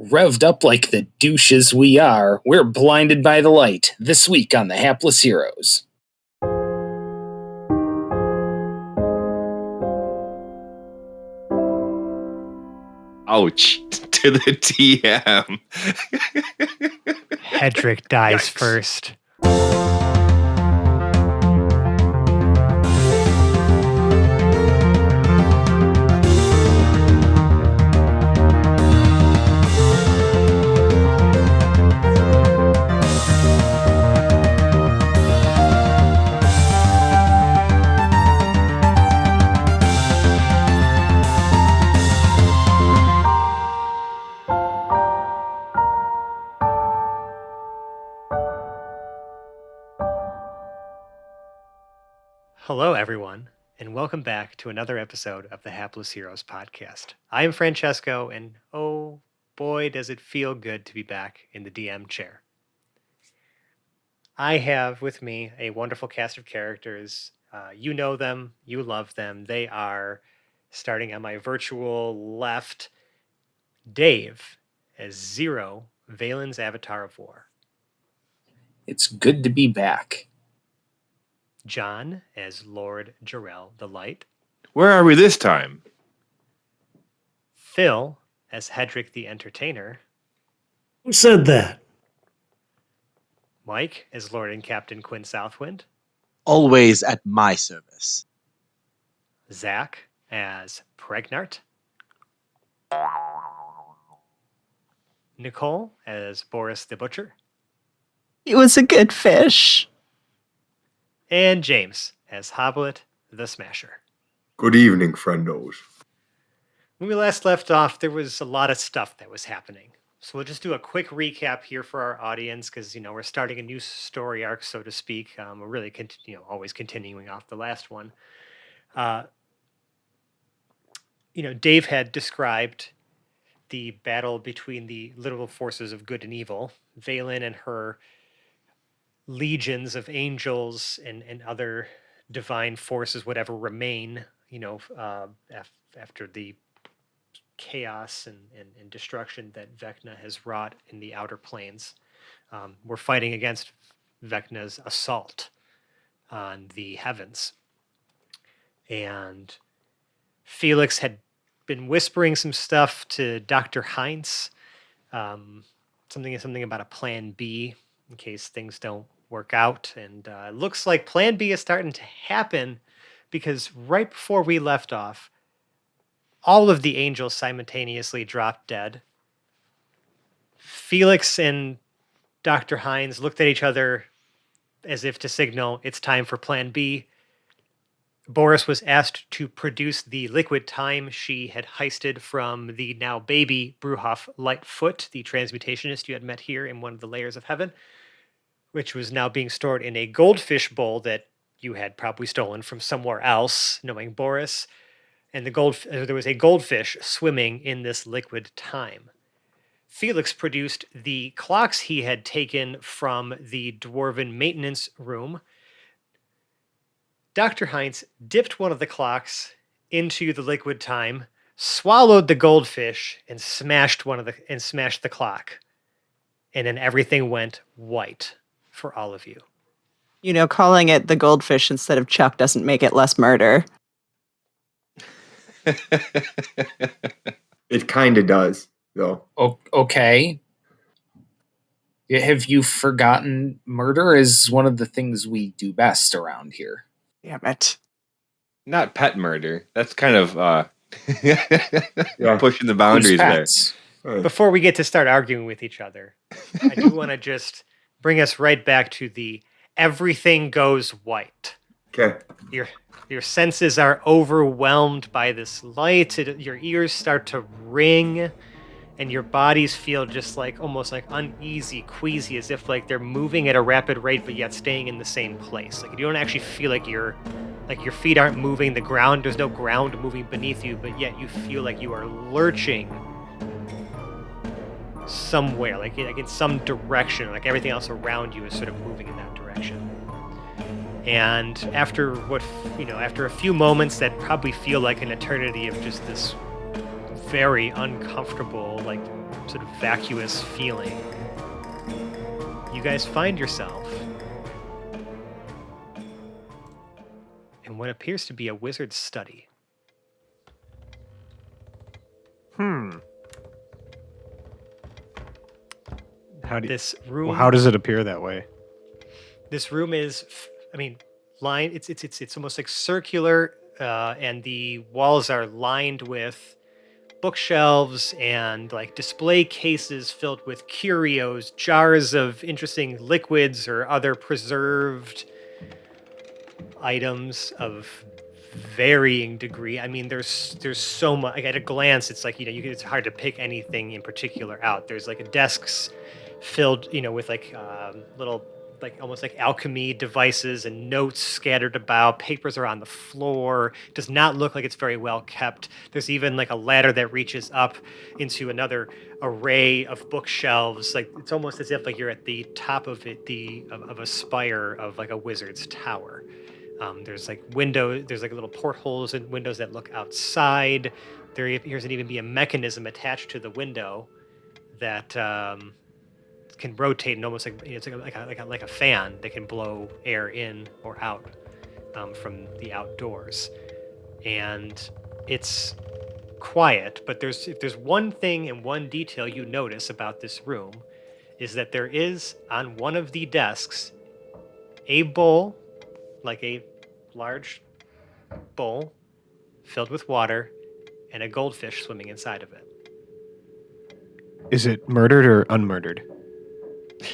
Revved up like the douches we are, we're blinded by the light, this week on The Hapless Heroes. Ouch to the TM. Hedrick dies Yikes. first. Hello, everyone, and welcome back to another episode of the Hapless Heroes podcast. I am Francesco, and oh boy, does it feel good to be back in the DM chair. I have with me a wonderful cast of characters. You know them, you love them. They are, starting on my virtual left, Dave as Zero, Valen's Avatar of War. It's good to be back. John as Lord Jarrell the Light. Where are we this time? Phil as Hedrick the Entertainer. Who said that? Mike as Lord and Captain Quinn Southwind. Always at my service. Zach as Pregnart. Nicole as Boris the Butcher. He was a good fish. And James as Hoblet the Smasher. Good evening, friendos. When we last left off, there was a lot of stuff that was happening. So we'll just do a quick recap here for our audience because, we're starting a new story arc, so to speak. We're really, always continuing off the last one. Dave had described the battle between the literal forces of good and evil, Valen and her legions of angels and other divine forces, whatever remain, after the chaos and destruction that Vecna has wrought in the outer planes. We're fighting against Vecna's assault on the heavens. And Felix had been whispering some stuff to Dr. Heinz, something about a plan B in case things don't work out. And it looks like plan B is starting to happen because right before we left off, all of the angels simultaneously dropped dead. Felix and Dr. Heinz looked at each other as if to signal it's time for plan B. Boris was asked to produce the liquid time she had heisted from the now baby Bruhoff Lightfoot, the transmutationist you had met here in one of the layers of heaven, which was now being stored in a goldfish bowl that you had probably stolen from somewhere else, knowing Boris. And there was a goldfish swimming in this liquid time. Felix produced the clocks he had taken from the dwarven maintenance room. Dr. Heinz dipped one of the clocks into the liquid time, swallowed the goldfish, and smashed the clock. And then everything went white for all of you. Calling it the goldfish instead of Chuck doesn't make it less murder. It kind of does, though. Okay. Have you forgotten murder is one of the things we do best around here? Damn it. Not pet murder. That's kind of pushing the boundaries there. Before we get to start arguing with each other, I do want to just bring us right back to the everything goes white. Okay. Your senses are overwhelmed by this light. Your ears start to ring, and your bodies feel just almost like uneasy, queasy, as if they're moving at a rapid rate, but yet staying in the same place. You don't actually feel like your feet aren't moving. The ground, there's no ground moving beneath you, but yet you feel like you are lurching somewhere, like in some direction. Like everything else around you is sort of moving in that direction. And after a few moments that probably feel like an eternity of just this very uncomfortable, sort of vacuous feeling, you guys find yourself in what appears to be a wizard's study. This room. How does it appear that way? This room is, lined. It's almost like circular, and the walls are lined with bookshelves and like display cases filled with curios, jars of interesting liquids or other preserved items of varying degree. I mean, there's so much. Like, at a glance, it's like it's hard to pick anything in particular out. There's like desks filled, with like little, like almost like alchemy devices and notes scattered about. Papers are on the floor. It does not look like it's very well kept. There's even like a ladder that reaches up into another array of bookshelves. Like, it's almost as if like you're at the top of it, of a spire of like a wizard's tower. There's like windows. There's like little portholes and windows that look outside. There appears to even be a mechanism attached to the window that can rotate and almost like it's like a fan that can blow air in or out from the outdoors. And it's quiet, but if there's one thing and one detail you notice about this room, is that there is on one of the desks a bowl, like a large bowl filled with water, and a goldfish swimming inside of it. Is it murdered or unmurdered?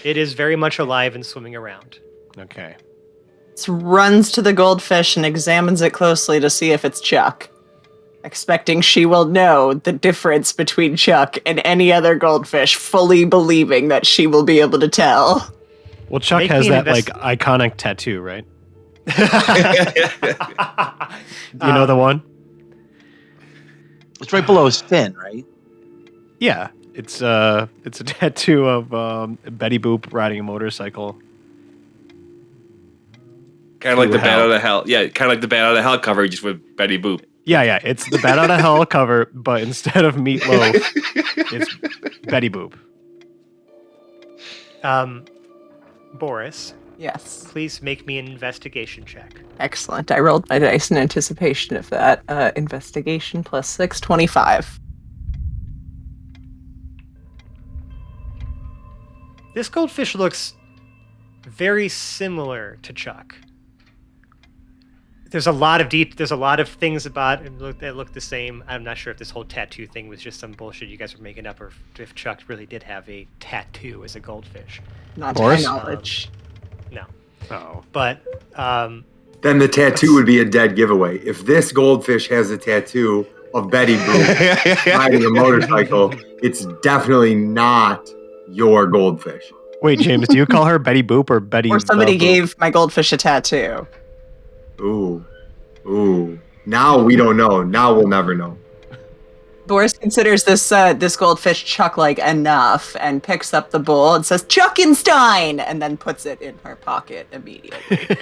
It is very much alive and swimming around. Okay. Runs to the goldfish and examines it closely to see if it's Chuck, expecting she will know the difference between Chuck and any other goldfish, fully believing that she will be able to tell. Well, Chuck has that like iconic tattoo, right? You know the one? It's right below his fin, right? Yeah. It's a tattoo of Betty Boop riding a motorcycle. Kind of like the Bat Out of Hell. Yeah, kind of like the Bat Out of Hell cover, just with Betty Boop. Yeah. It's the Bat Out of Hell cover, but instead of Meatloaf, it's Betty Boop. Boris. Yes. Please make me an investigation check. Excellent. I rolled my dice in anticipation of that. Investigation plus 6, 25. This goldfish looks very similar to Chuck. There's a lot of things about it that look the same. I'm not sure if this whole tattoo thing was just some bullshit you guys were making up, or if Chuck really did have a tattoo as a goldfish. Not to my knowledge. No. Oh. But then the tattoo would be a dead giveaway. If this goldfish has a tattoo of Betty Boop riding a motorcycle, it's definitely not your goldfish. Wait, James, do you call her Betty Boop or Betty? Or somebody gave my goldfish a tattoo. Ooh. Now we don't know. Now we'll never know. Boris considers this goldfish Chuck-like enough and picks up the bowl and says, Chuckenstein! And then puts it in her pocket immediately.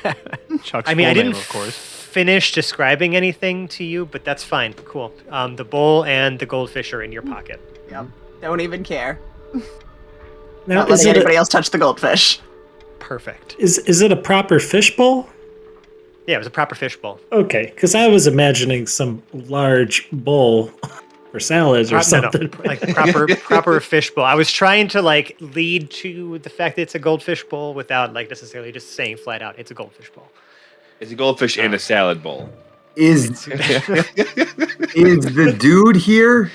Chuck's I didn't name, of course. finish describing anything to you, but that's fine. Cool. The bowl and the goldfish are in your pocket. Yep. Don't even care. Now, Not letting anybody else touch the goldfish. Perfect. Is it a proper fish bowl? Yeah, it was a proper fish bowl. Okay, because I was imagining some large bowl for salads or something. No. Like proper fish bowl. I was trying to like lead to the fact that it's a goldfish bowl without like necessarily just saying flat out it's a goldfish bowl. It's a goldfish and a salad bowl. Is the dude here?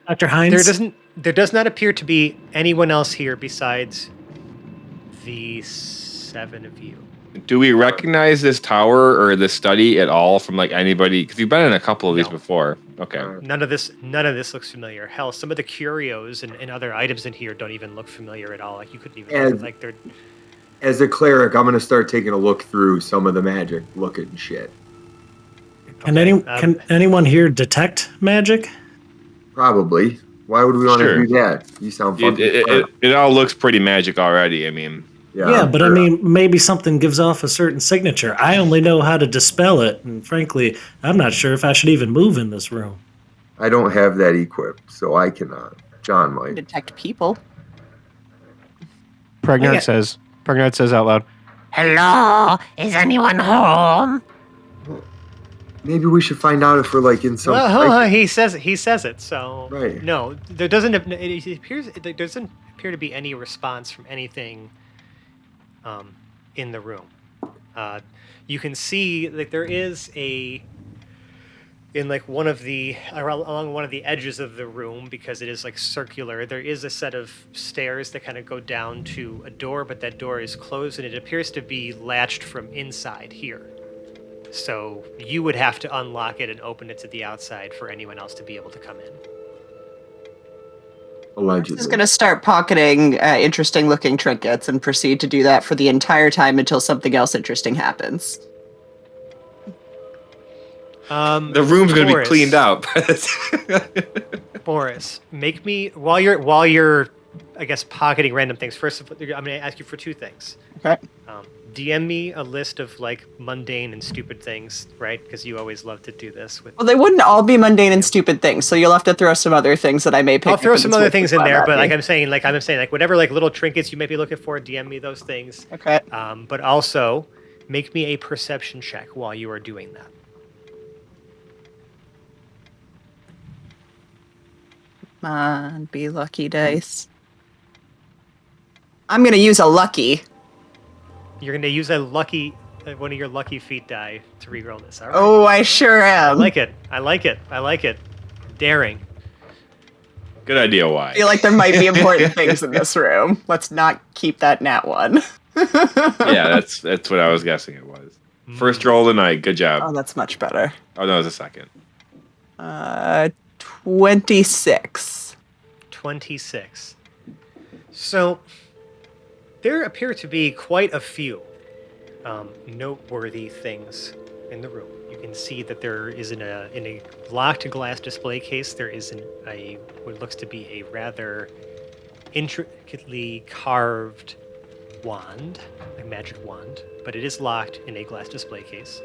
Dr. Hines? There does not appear to be anyone else here besides the 7 of you. Do we recognize this tower or this study at all from like anybody? Because you've been in a couple of these before. Okay. None of this looks familiar. Hell, some of the curios and other items in here don't even look familiar at all. Like you couldn't even they're. As a cleric, I'm gonna start taking a look through some of the magic looking shit. Can anyone here detect magic? Probably. Why would we want to do that? You sound funky. It all looks pretty magic already. I mean. Yeah, but sure. I mean, maybe something gives off a certain signature. I only know how to dispel it, and frankly, I'm not sure if I should even move in this room. I don't have that equipped, so I cannot. John might. Detect people. Pregnard says out loud, Hello, is anyone home? Maybe we should find out if we're like in some. Well, he says it. So Right. no, there doesn't appear to be any response from anything in the room. You can see that there is in like along one of the edges of the room, because it is like circular, there is a set of stairs that kind of go down to a door, but that door is closed and it appears to be latched from inside here. So you would have to unlock it and open it to the outside for anyone else to be able to come in. Allegedly. He's going to start pocketing interesting looking trinkets and proceed to do that for the entire time until something else interesting happens. The room's going to be Boris. cleaned up. Boris, make me while you're I guess pocketing random things. First, I'm going to ask you for two things. Okay. DM me a list of like mundane and stupid things, right? Because you always love to do this. Well, they wouldn't all be mundane and stupid things, so you'll have to throw some other things that I may pick. I'll throw up some and other switch things in them there, at but me. I'm saying whatever like little trinkets you may be looking for, DM me those things. Okay. But also, make me a perception check while you are doing that. Come on, be lucky dice. I'm going to use a lucky. You're going to use one of your lucky feat die to reroll this. All right. Oh, I sure am. I like it. Daring. Good idea, why? I feel like there might be important things in this room. Let's not keep that nat one. Yeah, that's what I was guessing it was. First roll of the night. Good Oh, job. that's much better. Oh, no, it was a second. 26. 26. So, there appear to be quite a few noteworthy things in the room. You can see that there is in a locked glass display case, there is what looks to be a rather intricately carved wand, a magic wand, but it is locked in a glass display case.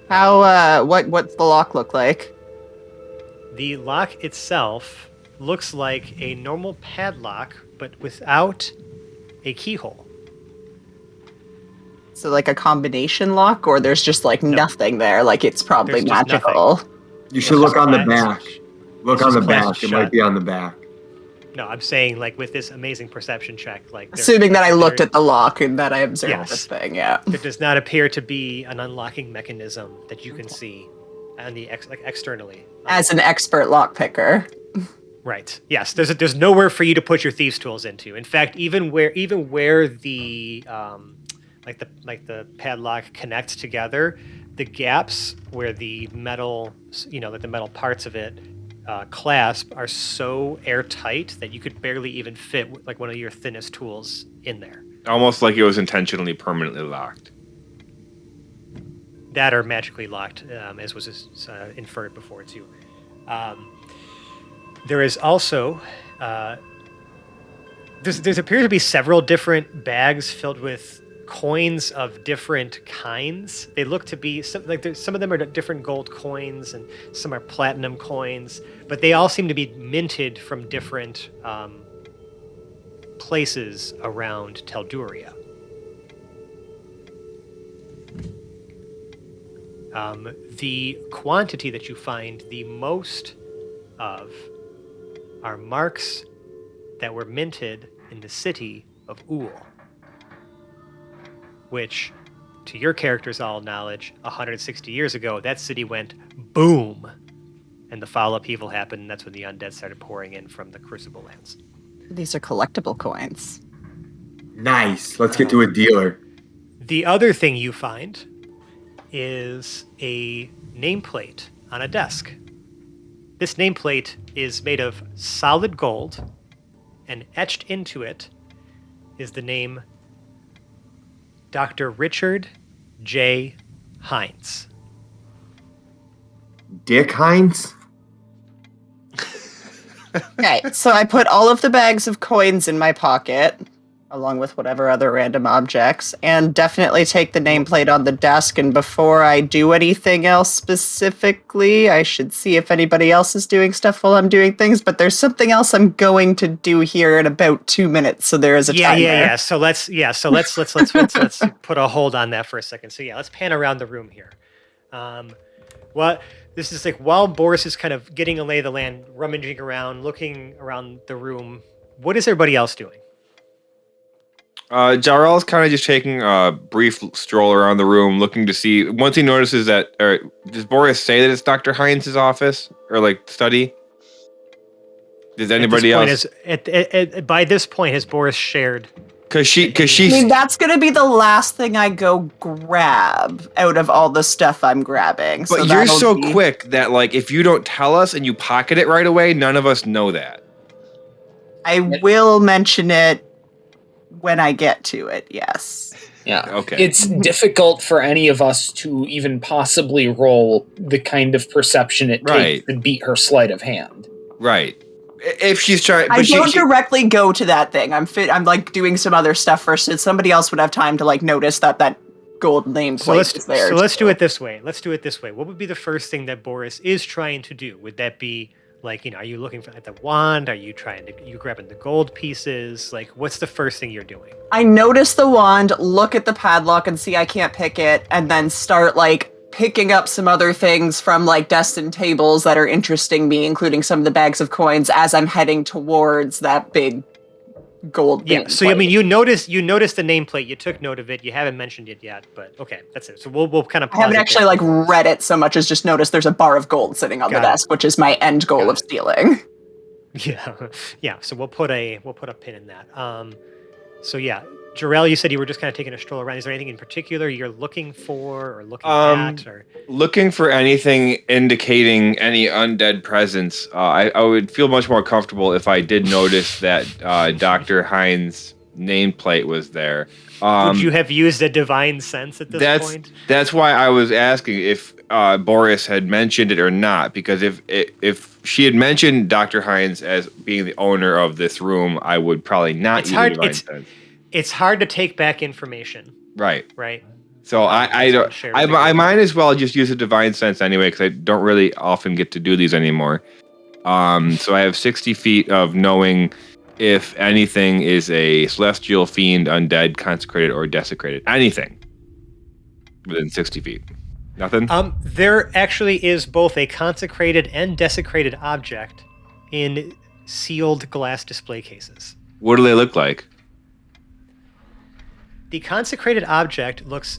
How, what's the lock look like? The lock itself looks like a normal padlock, but without a keyhole. So like a combination lock, or there's just like No. nothing there, like it's probably There's just magical. You should look on the Class- back. Look It's on the just class back. It shut. might be on the back. No, I'm saying like with this amazing perception check, like Assuming that I looked at the lock and that I observed Yes. this thing, yeah. there does not appear to be an unlocking mechanism that you can see on the externally. As an expert lock picker. Right. Yes. There's nowhere for you to put your thieves' tools into. In fact, even where the the padlock connects together, the gaps where the metal, like the metal parts of it clasp are so airtight that you could barely even fit like one of your thinnest tools in there. Almost like it was intentionally permanently locked. That are magically locked, as was inferred before too. There is also there's appear to be several different bags filled with coins of different kinds. They look to be some of them are different gold coins and some are platinum coins, but they all seem to be minted from different places around Telduria. The quantity that you find the most of are marks that were minted in the city of Uhl, which, to your character's all knowledge, 160 years ago, that city went boom, and the follow-up evil happened, and that's when the undead started pouring in from the Crucible lands. These are collectible coins. Nice. Let's get to a dealer. The other thing you find is a nameplate on a desk. This nameplate is made of solid gold, and etched into it is the name Dr. Richard J. Hines. Dick Hines? Okay, so I put all of the bags of coins in my pocket. along with whatever other random objects, and definitely take the nameplate on the desk. And before I do anything else specifically, I should see if anybody else is doing stuff while I'm doing things. But there's something else I'm going to do here in about 2 minutes, so there is a timer. Yeah. So let's put a hold on that for a second. So yeah, let's pan around the room here. This is like while Boris is kind of getting a lay of the land, rummaging around, looking around the room. What is everybody else doing? Jarrell's kind of just taking a brief stroll around the room, looking to see. Once he notices that, does Boris say that it's Dr. Hines' office or like study? Does anybody else? By this point, has Boris shared? Because she. I mean, that's going to be the last thing I go grab out of all the stuff I'm grabbing. But you're so quick that, like, if you don't tell us and you pocket it right away, none of us know that. I will mention it when I get to it, yes. Yeah. Okay. It's difficult for any of us to even possibly roll the kind of perception it takes to beat her sleight of hand. Right. If she's trying, I don't directly go to that thing. I'm like doing some other stuff first, so somebody else would have time to like notice that gold nameplate is there. So let's do it this way. What would be the first thing that Boris is trying to do? Would that be like, are you looking at the wand? Are you grabbing the gold pieces? Like, what's the first thing you're doing? I notice the wand, look at the padlock, and see I can't pick it, and then start like picking up some other things from like desks and tables that are interesting me, including some of the bags of coins as I'm heading towards that big gold nameplate. So I mean, you noticed the nameplate, you took note of it, you haven't mentioned it yet, but okay, that's it. So we'll kind of pause. I haven't actually like read it so much as just noticed there's a bar of gold sitting on the desk, which is my end goal of stealing. Yeah. So we'll put a pin in that. So yeah, Jarrell, you said you were just kind of taking a stroll around. Is there anything in particular you're looking for or looking at? Or looking for anything indicating any undead presence. I would feel much more comfortable if I did notice that Dr. Hines' nameplate was there. Would you have used a divine sense at this point? That's why I was asking if Boris had mentioned it or not, because if she had mentioned Dr. Hines as being the owner of this room, I would probably not use a divine sense. It's hard to take back information. Right. So I might as well just use a divine sense anyway, because I don't really often get to do these anymore. So I have 60 feet of knowing if anything is a celestial, fiend, undead, consecrated, or desecrated. Anything within 60 feet. Nothing? There actually is both a consecrated and desecrated object in sealed glass display cases. What do they look like? The consecrated object looks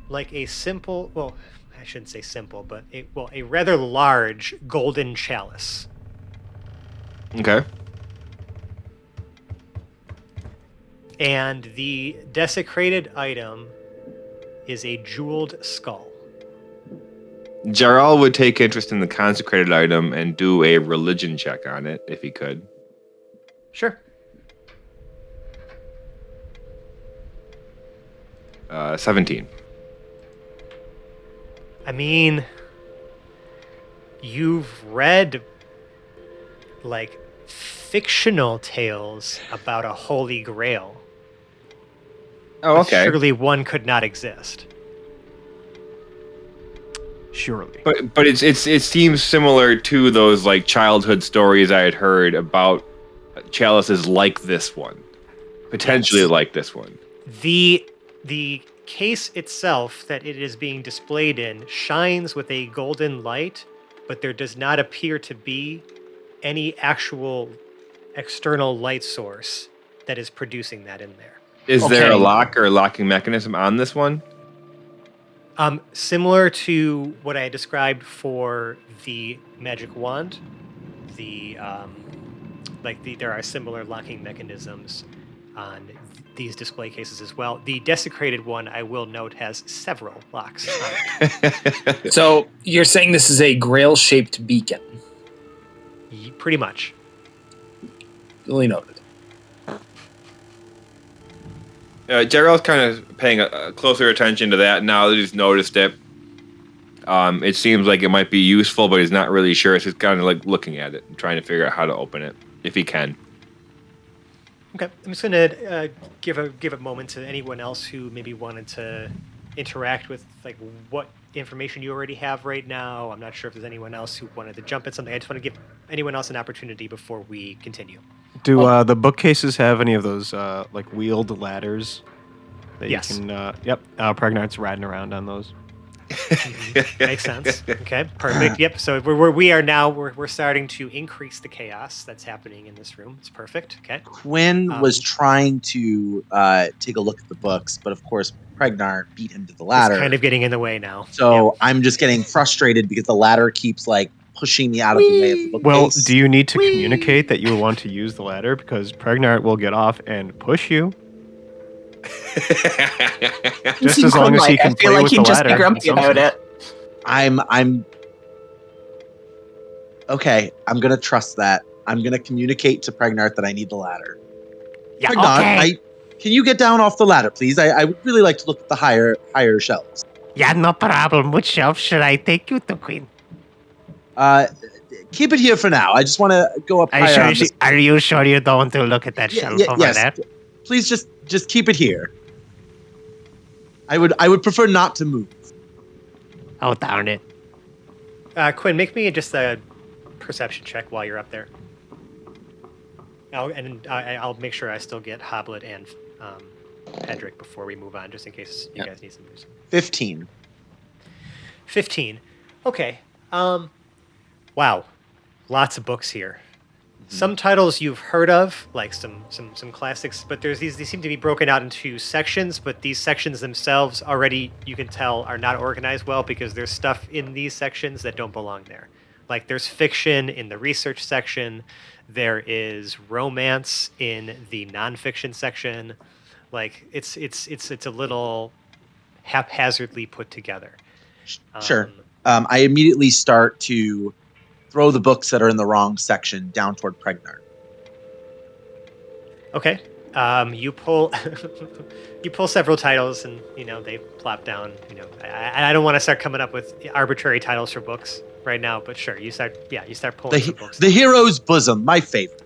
like a simple, well, I shouldn't say simple, but a rather large golden chalice. Okay. And the desecrated item is a jeweled skull. Jarrell would take interest in the consecrated item and do a religion check on it if he could. Sure. 17. I mean, you've read like fictional tales about a holy grail. Oh, okay. Surely one could not exist. Surely. But it seems similar to those like childhood stories I had heard about chalices like this one. Potentially like this one. The case itself that it is being displayed in shines with a golden light, but there does not appear to be any actual external light source that is producing that in there. Is there a lock or a locking mechanism on this one? Similar to what I described for the magic wand, there are similar locking mechanisms on these display cases as well. The desecrated one, I will note, has several locks on it. So you're saying this is a grail-shaped beacon? Pretty much. Duly noted. Jarrell's kind of paying a closer attention to that now that he's noticed it. It seems like it might be useful, but he's not really sure. So he's kind of like looking at it and trying to figure out how to open it, if he can. Okay, I'm just gonna give a moment to anyone else who maybe wanted to interact with like what information you already have right now. I'm not sure if there's anyone else who wanted to jump at something. I just want to give anyone else an opportunity before we continue. Do the bookcases have any of those like wheeled ladders that Yes. you can? Yep. Pregnart's riding around on those. Makes sense. Okay, perfect. Yep. So we're starting to increase the chaos that's happening in this room. It's perfect. Okay. Quinn was trying to take a look at the books, but of course Pregnar beat him to the ladder. It's kind of getting in the way now. So I'm just getting frustrated because the ladder keeps like pushing me out of the way of the bookcase. Well, do you need to communicate that you want to use the ladder? Because Pregnar will get off and push you. Just as long as he can I feel play like with he'd the just ladder. be grumpy about it. I'm okay. I'm gonna trust that. I'm gonna communicate to Pregnart that I need the ladder. Yeah, Pregnart, okay. can you get down off the ladder, please? I would really like to look at the higher shelves. Yeah, no problem. Which shelf should I take you to, Queen? Keep it here for now. I just want to go up higher. Are you sure you don't want to look at that shelf over there? Please just keep it here. I would prefer not to move. Oh, darn it. Quinn, make me just a perception check while you're up there. I'll make sure I still get Hoblet and Hedrick before we move on, just in case you guys need some news. 15. 15. Okay. Wow. Lots of books here. Some titles you've heard of, like some classics, but these seem to be broken out into sections, but these sections themselves already, you can tell, are not organized well because there's stuff in these sections that don't belong there. Like there's fiction in the research section, there is romance in the nonfiction section. Like it's a little haphazardly put together. Sure. I immediately start to throw the books that are in the wrong section down toward Pregnar. Okay. You pull you pull several titles and they plop down. I don't want to start coming up with arbitrary titles for books right now, but sure, you start pulling some books. The Hero's Bosom, my favorite.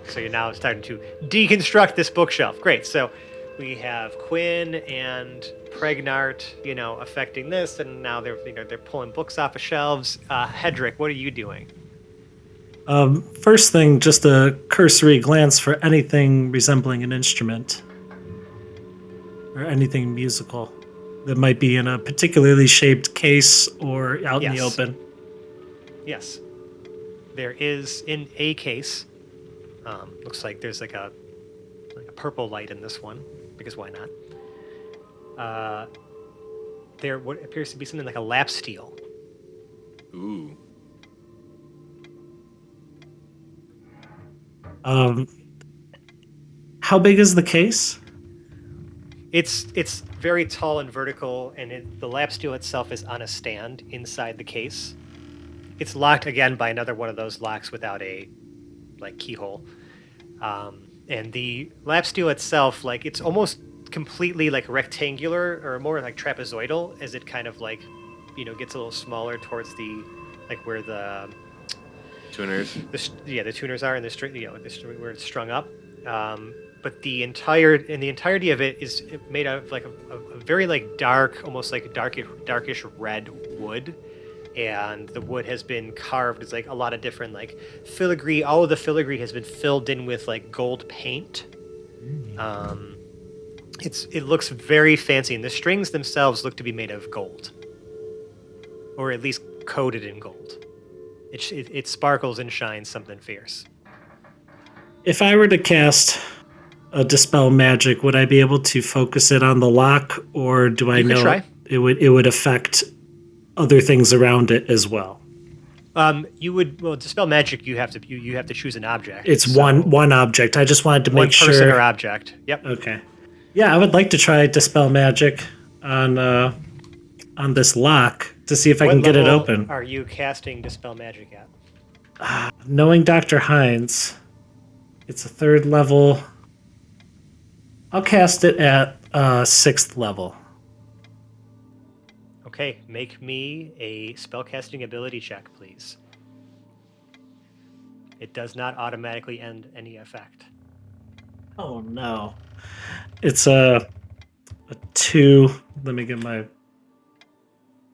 So you're now starting to deconstruct this bookshelf. Great. So we have Quinn and Pregnart, affecting this, and now they're pulling books off of shelves. Hedrick, what are you doing? First thing, just a cursory glance for anything resembling an instrument or anything musical that might be in a particularly shaped case or out in the open. Yes. There is in a case. Looks like there's like a purple light in this one, because why not? There what appears to be something like a lap steel. Ooh. How big is the case? It's very tall and vertical, and the lap steel itself is on a stand inside the case. It's locked again by another one of those locks without a keyhole. And the lap steel itself, it's almost completely rectangular or more like trapezoidal, as it kind of gets a little smaller towards the where the tuners. The tuners are in the string, where it's strung up. But the entirety of it is made of a very dark, almost darkish red wood. And the wood has been carved. It's a lot of different filigree. All of the filigree has been filled in with gold paint. It looks very fancy, and the strings themselves look to be made of gold, or at least coated in gold. It sparkles and shines something fierce. If I were to cast a Dispel Magic, would I be able to focus it on the lock, or do I know try. it would affect other things around it as well? Dispel Magic. You have to choose an object. It's one object. I just wanted to make sure. One person or object. Yep. Okay. Yeah, I would like to try Dispel Magic on this lock to see if I can get it open. Are you casting Dispel Magic at? Knowing Dr. Hines, it's a 3rd level. I'll cast it at 6th level. Okay, make me a spellcasting ability check, please. It does not automatically end any effect. Oh no. It's a 2. Let me get my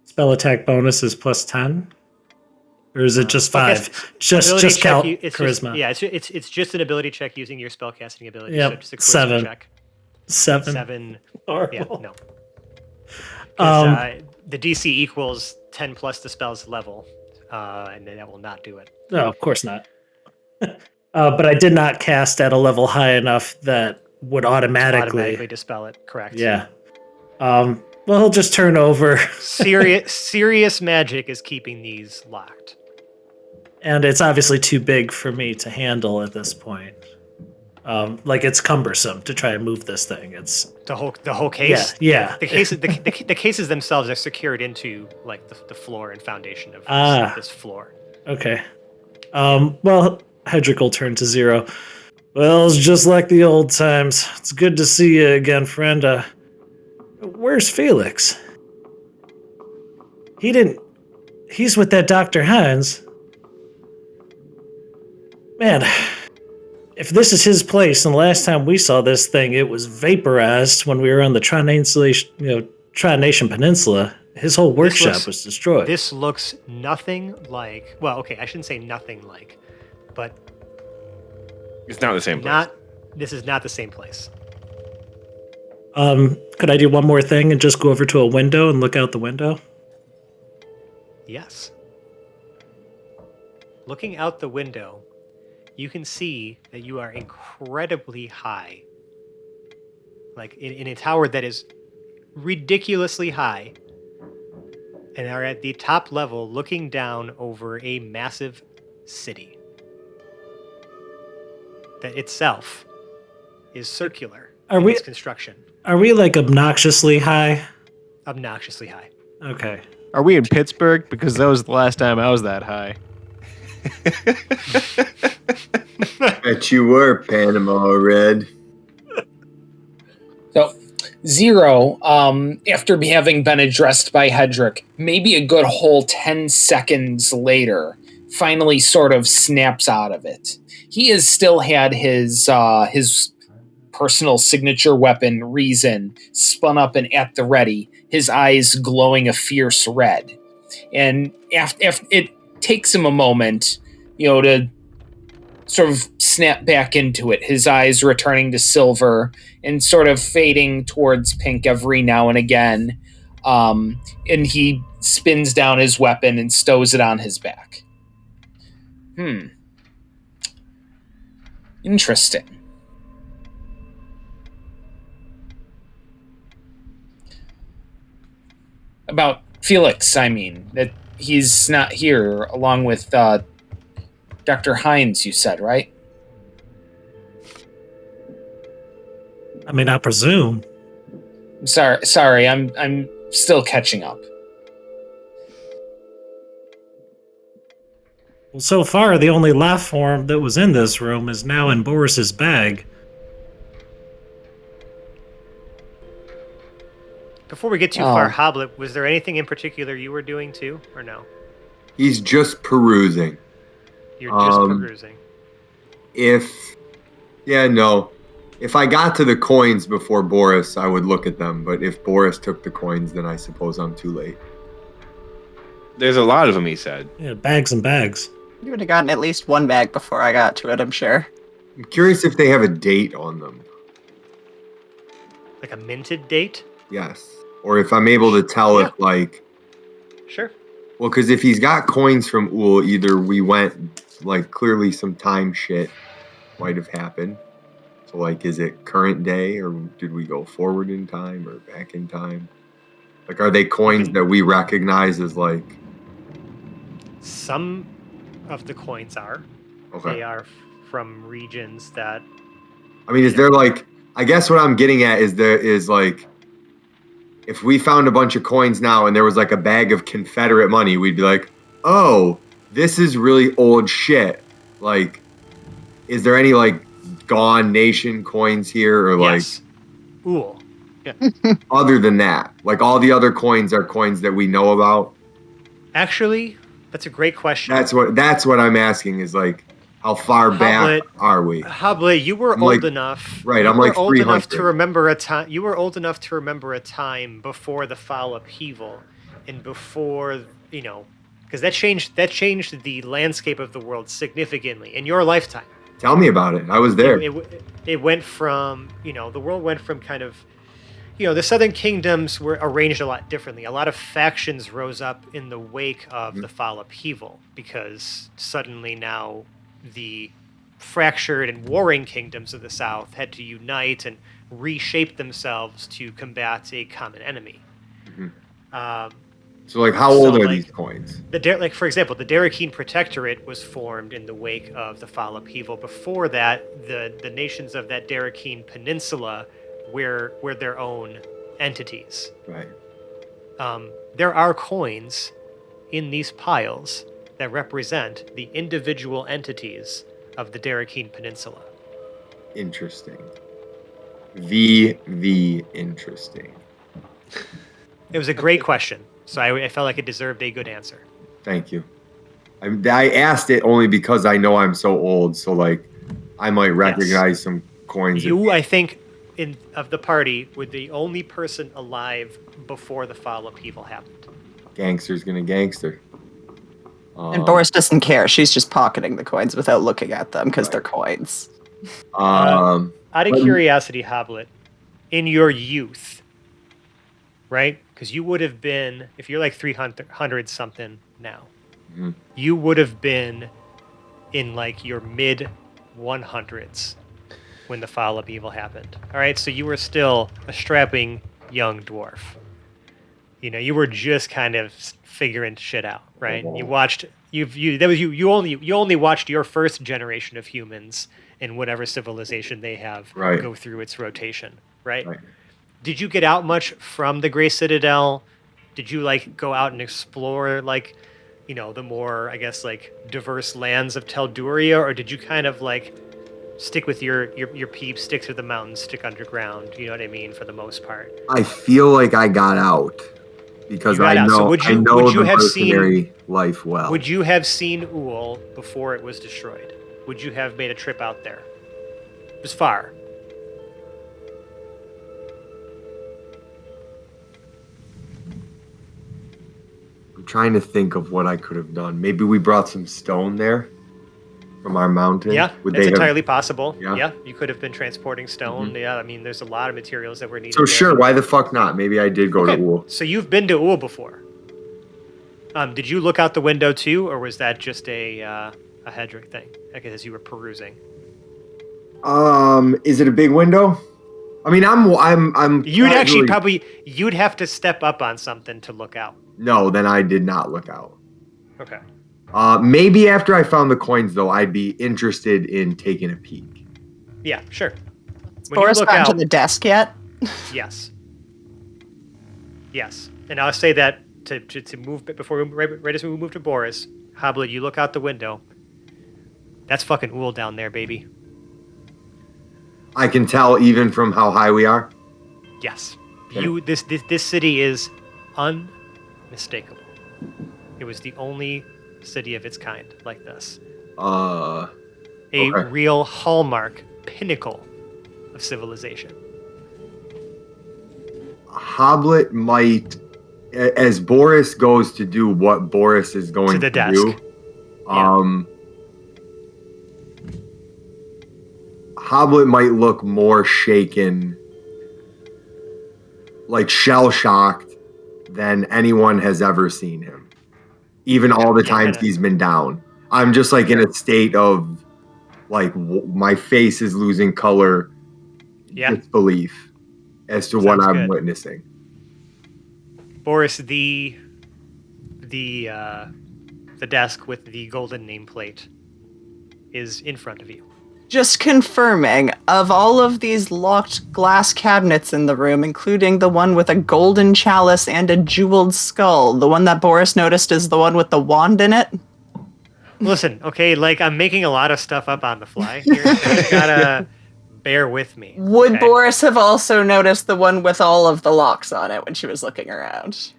spell attack bonus is plus 10. Or is it just 5? Just count charisma. It's just an ability check using your spellcasting ability. Yep. So just a charisma 7. check. 7. 7. Horrible. Yeah, no. The DC equals 10 plus the spell's level, and then that will not do it. No, of course not. But I did not cast at a level high enough that would automatically dispel it. Correct. Yeah. Well, he'll just turn over. Serious magic is keeping these locked. And it's obviously too big for me to handle at this point. Like it's cumbersome to try and move this thing. It's the whole case. Yeah. The cases themselves are secured into like the floor and foundation of this floor. Okay. Well, Hedrick will turn to 0. Well, it's just like the old times. It's good to see you again, friend. Where's Felix? He's with that Dr. Hines. Man, if this is his place, and the last time we saw this thing, it was vaporized when we were on the Tri-Nation Peninsula. His whole workshop was destroyed. This looks nothing like... Well, okay, I shouldn't say nothing like, but... It's not the same place. This is not the same place. Could I do one more thing and just go over to a window and look out the window? Yes. Looking out the window, you can see that you are incredibly high. Like in a tower that is ridiculously high. And are at the top level looking down over a massive city. That itself is circular in its construction. Are we like obnoxiously high? Obnoxiously high. Okay. Are we in Pittsburgh? Because that was the last time I was that high. Bet you were, Panama Red. So, 0, after having been addressed by Hedrick, maybe a good whole 10 seconds later, finally sort of snaps out of it. He has still had his personal signature weapon, Reason, spun up and at the ready, his eyes glowing a fierce red. And after it takes him a moment, to sort of snap back into it, his eyes returning to silver and sort of fading towards pink every now and again. And he spins down his weapon and stows it on his back. Interesting. About Felix, I mean, that he's not here along with Dr. Hines, you said, right? I mean, I presume. Sorry, I'm still catching up. Well, so far, the only life form that was in this room is now in Boris's bag. Before we get too far, Hoblet, was there anything in particular you were doing too, or no? He's just perusing. You're just perusing. If I got to the coins before Boris, I would look at them. But if Boris took the coins, then I suppose I'm too late. There's a lot of them, he said. Yeah, bags and bags. You would have gotten at least one bag before I got to it, I'm sure. I'm curious if they have a date on them. Like a minted date? Yes. Or if I'm able to tell if, like... Sure. Well, because if he's got coins from Uhl, either we went, like, clearly some time shit might have happened. So, like, is it current day, or did we go forward in time, or back in time? Like, are they coins that we recognize as, like... Some of the coins are. Okay. They are from regions that... I mean, is there, like... I guess what I'm getting at is, like... If we found a bunch of coins now and there was, like, a bag of Confederate money, we'd be like, oh, this is really old shit. Like, is there any, like, gone nation coins here? Or, yes. Ooh. Yeah. Other than that? Like, all the other coins are coins that we know about? Actually... That's a great question. That's what I'm asking is, like, How far back are we? Hoblet, you were I'm old like- enough. right, you I'm were like old enough 300. to remember a time. You were old enough to remember a time before the foul upheaval, and before because that changed the landscape of the world significantly in your lifetime. Tell me about it. I was there. It went from the world went from kind of the southern kingdoms were arranged a lot differently. A lot of factions rose up in the wake of the foul upheaval because suddenly now the fractured and warring kingdoms of the south had to unite and reshape themselves to combat a common enemy. So, like, how old are like, these coins? For example, the Darakeen Protectorate was formed in the wake of the foul upheaval. Before that, the nations of that Darakeen Peninsula were their own entities. Right. There are coins in these piles that represent the individual entities of the Darakeen Peninsula. Interesting. The interesting. It was a great question, so I felt like it deserved a good answer. Thank you. I asked it only because I know I'm so old, so like I might recognize some coins. You, I think, of the party, were the only person alive before the foul upheaval happened. Gangster's gonna gangster. And Boris doesn't care. She's just pocketing the coins without looking at them because they're coins. Out of curiosity, Hoblet, in your youth, right? Because you would have been, if you're like 300 something now, you would have been in like your mid 100s when the foul upheaval happened. All right, so you were still a strapping young dwarf. You were just kind of figuring shit out, right? You watched you only watched your first generation of humans in whatever civilization they have go through its rotation, right? Did you get out much from the Grey Citadel? Did you like go out and explore like the more, I guess, like diverse lands of Telduria, or did you kind of like stick with your peeps, stick to the mountains, stick underground? You know what I mean, for the most part. I feel like I got out because I know So would you the have mercenary life well. Would you have seen Uul before it was destroyed? Would you have made a trip out there? It was far. I'm trying to think of what I could have done. Maybe we brought some stone there from our mountain. Yeah, Would that's they entirely possible. Yeah. Yeah, you could have been transporting stone. Yeah, I mean, there's a lot of materials that were needed. So there. sure, why the fuck not? Maybe I did go to Uul. So you've been to Uul before. Did you look out the window too, or was that just a Hedrick thing? Like, as you were perusing. Is it a big window? I mean, I'm. You'd actually you'd have to step up on something to look out. No, then I did not look out. Okay. Maybe after I found the coins, though, I'd be interested in taking a peek. Yeah, sure. Has Boris gone to the desk yet? Yes. Yes, and I'll say that to move before right as we move to Boris, Hoblet, you look out the window. That's fucking Uul down there, baby. I can tell even from how high we are. Yes. Okay. This city is unmistakable. It was the only city of its kind like this. A real hallmark, pinnacle of civilization. Hoblet might, as Boris goes to do what Boris is going to the desk. Do, Hoblet might look more shaken, like shell-shocked, than anyone has ever seen him. Even all the times he's been down. I'm just like in a state of, like, my face is losing color, disbelief as to what I'm witnessing. Boris, the desk with the golden nameplate is in front of you. Just confirming, of all of these locked glass cabinets in the room, including the one with a golden chalice and a jeweled skull, the one that Boris noticed is the one with the wand in it? Listen, okay, like, I'm making a lot of stuff up on the fly here, so you gotta bear with me. Would Boris have also noticed the one with all of the locks on it when she was looking around?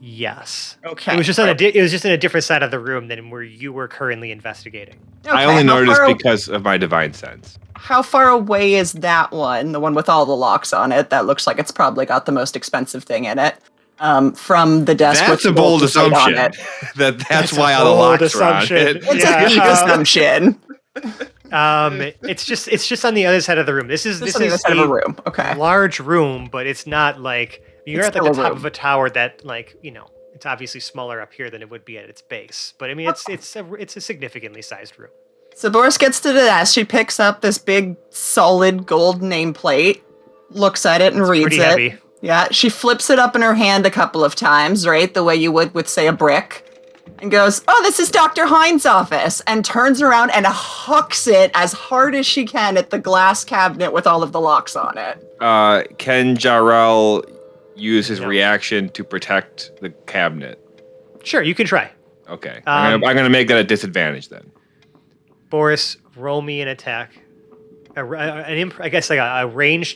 Yes. Okay. It was just it was just in a different side of the room than where you were currently investigating. I Okay, only how noticed far- because of my divine sense. How far away is that one? The one with all the locks on it? That looks like it's probably got the most expensive thing in it. From the desk. That's with a bold gold plate on assumption. it. That's why all the bold locks are on assumption. it. It's Yeah, a deep assumption. It's just on the other side of the room. This is Just on the other side of a room. Okay. large room, but it's not like you're It's at like the still a top room. of a tower that it's obviously smaller up here than it would be at its base. But I mean it's a significantly sized room. So Boris gets to the desk. She picks up this big, solid gold nameplate, looks at it and reads Pretty it. heavy. Yeah, she flips it up in her hand a couple of times, right? The way you would with, say, a brick. And goes, "Oh, this is Dr. Hines' office," and turns around and hucks it as hard as she can at the glass cabinet with all of the locks on it. Can Jarrell use his No. reaction to protect the cabinet? Sure, you can try. Okay. I'm gonna make that a disadvantage then. Boris, roll me an attack. I guess like a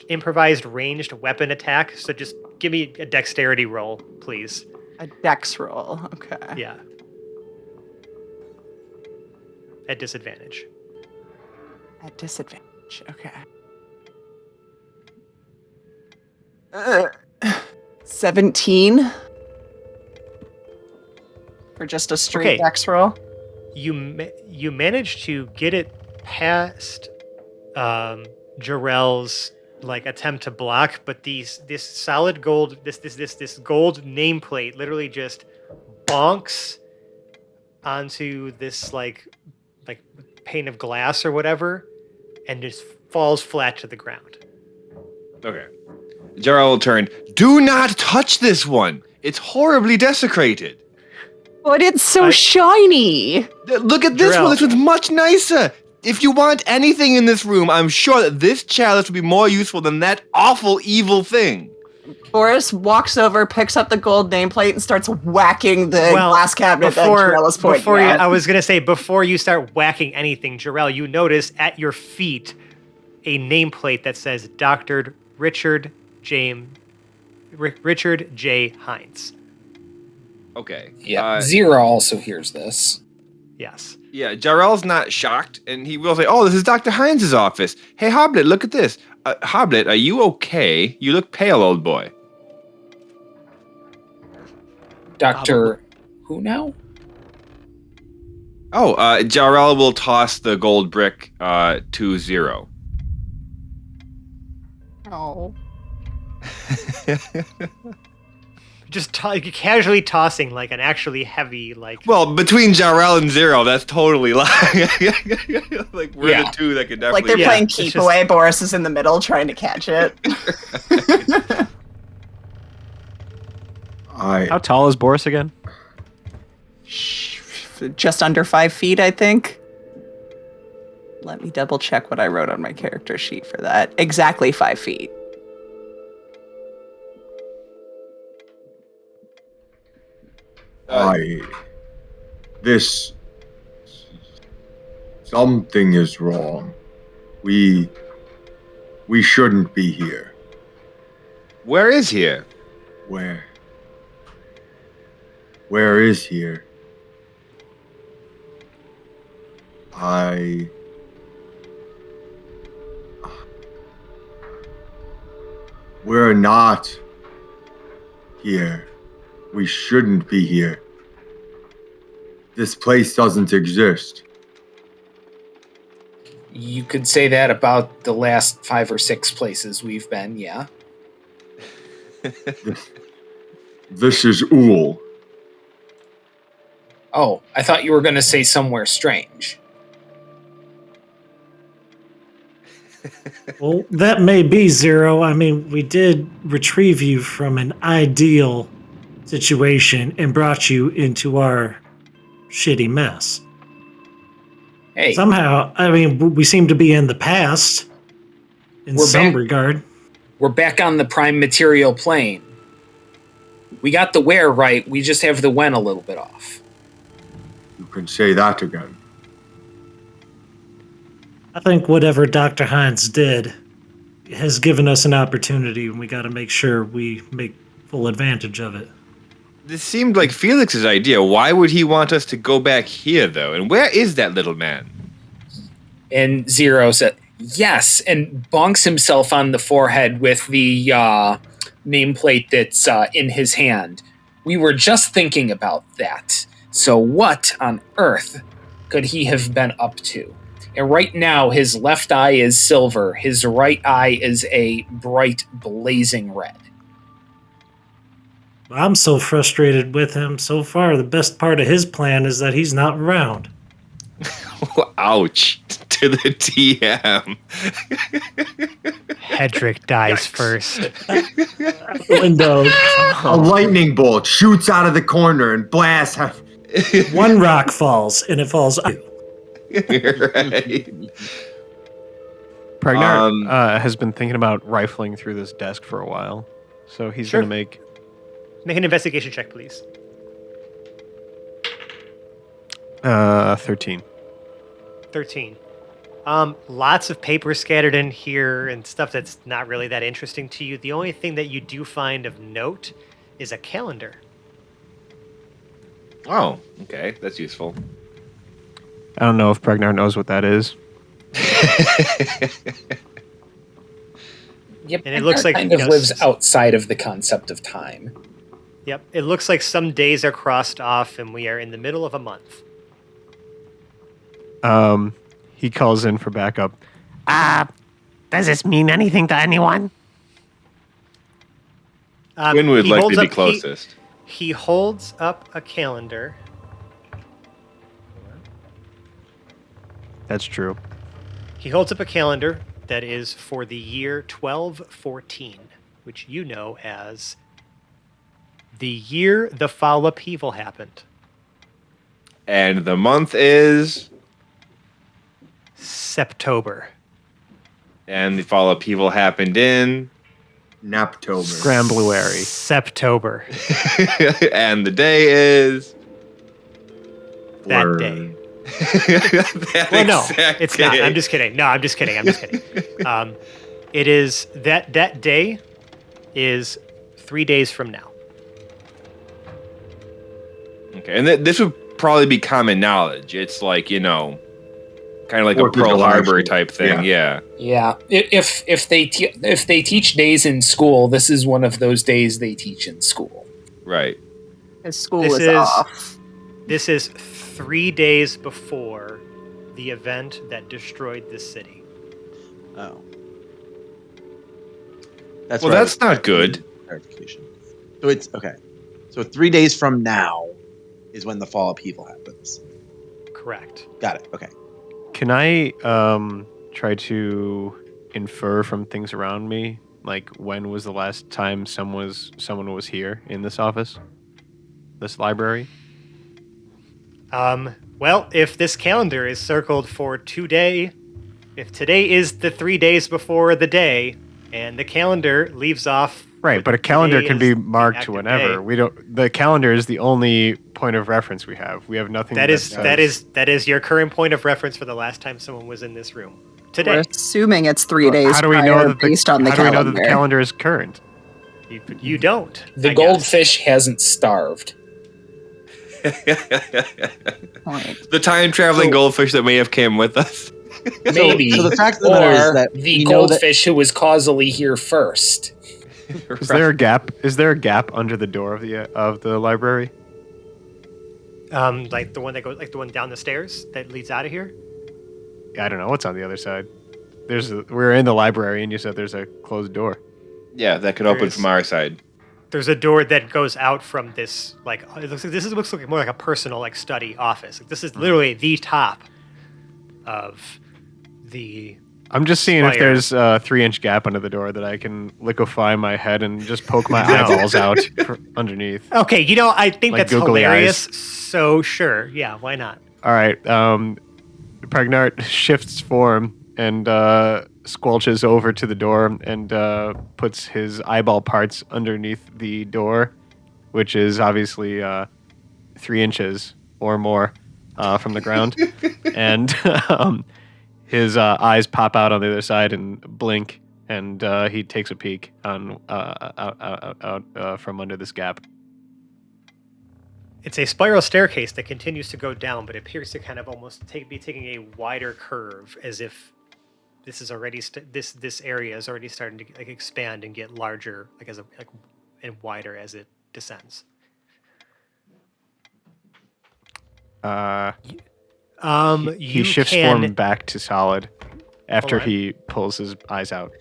improvised ranged weapon attack. So just give me a dexterity roll, please. A dex roll. Okay. Yeah. At disadvantage. At disadvantage. Okay. 17 for just a straight Okay. dex roll. You managed to get it past Jarrell's like attempt to block, but this solid gold this gold nameplate literally just bonks onto this like pane of glass or whatever, and just falls flat to the ground. Okay. Jarrell will turn. Do not touch this one. It's horribly desecrated. But it's so shiny. Look at this Jarrell. one. This one's much nicer. If you want anything in this room, I'm sure that this chalice would be more useful than that awful, evil thing. Boris walks over, picks up the gold nameplate, and starts whacking the glass cabinet that Jarrell is pointing at. I was gonna say, before you start whacking anything, Jarrell, you notice at your feet a nameplate that says Dr. Richard J. Hines. Okay. Yeah. Zero also hears this. Yes. Yeah, Jarrell's not shocked, and he will say, "Oh, this is Dr. Hines' office. Hey, Hoblet, look at this. Hoblet, are you okay? You look pale, old boy." Dr. Who now? Oh, Jarrell will toss the gold brick to Zero. Oh. Just casually tossing like an actually heavy like. Well, between Jarrell and Zero, that's totally like we're the two that could definitely. Like they're playing keep away. Boris is in the middle trying to catch it. How tall is Boris again? Just under 5 feet, I think. Let me double check what I wrote on my character sheet for that. Exactly 5 feet. Something is wrong. We shouldn't be here. Where is here? Where is here? We're not here. We shouldn't be here. This place doesn't exist. You could say that about the last 5 or 6 places we've been, yeah. This is Ool. Oh, I thought you were going to say somewhere strange. Well, that may be Zero. I mean, we did retrieve you from an ideal situation and brought you into our shitty mess. Hey. Somehow, I mean, we seem to be in the past in some regard. We're back on the prime material plane. We got the where right, we just have the when a little bit off. You can say that again. I think whatever Dr. Hines did has given us an opportunity, and we got to make sure we make full advantage of it. This seemed like Felix's idea. Why would he want us to go back here, though? And where is that little man? And Zero said, yes, and bonks himself on the forehead with the nameplate that's in his hand. We were just thinking about that. So what on earth could he have been up to? And right now, his left eye is silver. His right eye is a bright, blazing red. I'm so frustrated with him. So far, the best part of his plan is that he's not around. Ouch. To the TM. Hedrick dies first. Window. A lightning bolt shoots out of the corner and blasts. One rock falls, and it falls out. Right. Pragnar has been thinking about rifling through this desk for a while, so he's Sure. going to make... Make an investigation check, please. 13. 13. Lots of paper scattered in here and stuff that's not really that interesting to you. The only thing that you do find of note is a calendar. Oh, okay. That's useful. I don't know if Pragnar knows what that is. Yep, And it looks like, kind you of know, lives outside of the concept of time. Yep, it looks like some days are crossed off and we are in the middle of a month. He calls in for backup. Does this mean anything to anyone? Quinn would He likely holds be up- closest. He holds up a calendar. That's true. He holds up a calendar that is for the year 1214, which you know as the year the foul upheaval happened. And the month is... Septober. And the fall upheaval happened in... Naptober. Scrambluary. Septober. And the day is... That Word. day. That Well, no, exact it's not. day. I'm just kidding. No, I'm just kidding. It is that day is 3 days from now. Okay, and this would probably be common knowledge. It's like, kind of like a 4th of Pearl July Harbor shit. type thing. Yeah. Yeah, if they teach days in school, this is one of those days they teach in school. Right. His school This is is- off. This is 3 days before the event that destroyed this city. Oh. That's Well, where I that's was- not good. Clarification. So it's okay. So 3 days from now is when the fall upheaval happens. Correct. Got it. Okay. Can I try to infer from things around me, like when was the last time someone was here in this office, this library? Well, if this calendar is circled for today, if today is the 3 days before the day, and the calendar leaves off. Right, with but a calendar today can as be the marked active whenever. day. The calendar is the only point of reference we have. We have nothing. That is says- that is your current point of reference for the last time someone was in this room. Today. We're assuming it's 3 days How do we know prior that based on the how do we know calendar. that the calendar is current? You don't. The I guess. goldfish hasn't starved. Point. The time traveling goldfish that may have came with us. Maybe. so the fact of the matter is or that the we know that- goldfish who was causally here first. Is there a gap? Is there a gap under the door of the library? Like the one that goes, like the one down the stairs that leads out of here. I don't know what's on the other side. We're in the library, and you said there's a closed door. Yeah, that could open There's- from our side. There's a door that goes out from this. Like it looks like more like a personal like study office. Like, this is literally the top of the. I'm just seeing if Spire. there's a 3-inch gap under the door that I can liquefy my head and just poke my eyeballs out underneath. Okay, I think Like that's googly hilarious. So sure, yeah, why not? All right. Pragnart shifts form and squelches over to the door and puts his eyeball parts underneath the door, which is obviously 3 inches or more from the ground. And his eyes pop out on the other side and blink, and he takes a peek on out from under this gap. It's a spiral staircase that continues to go down, but appears to kind of almost be taking a wider curve, as if this is already this area is already starting to like expand and get larger, and wider as it descends. He shifts form back to solid after Hold on. he pulls his eyes out.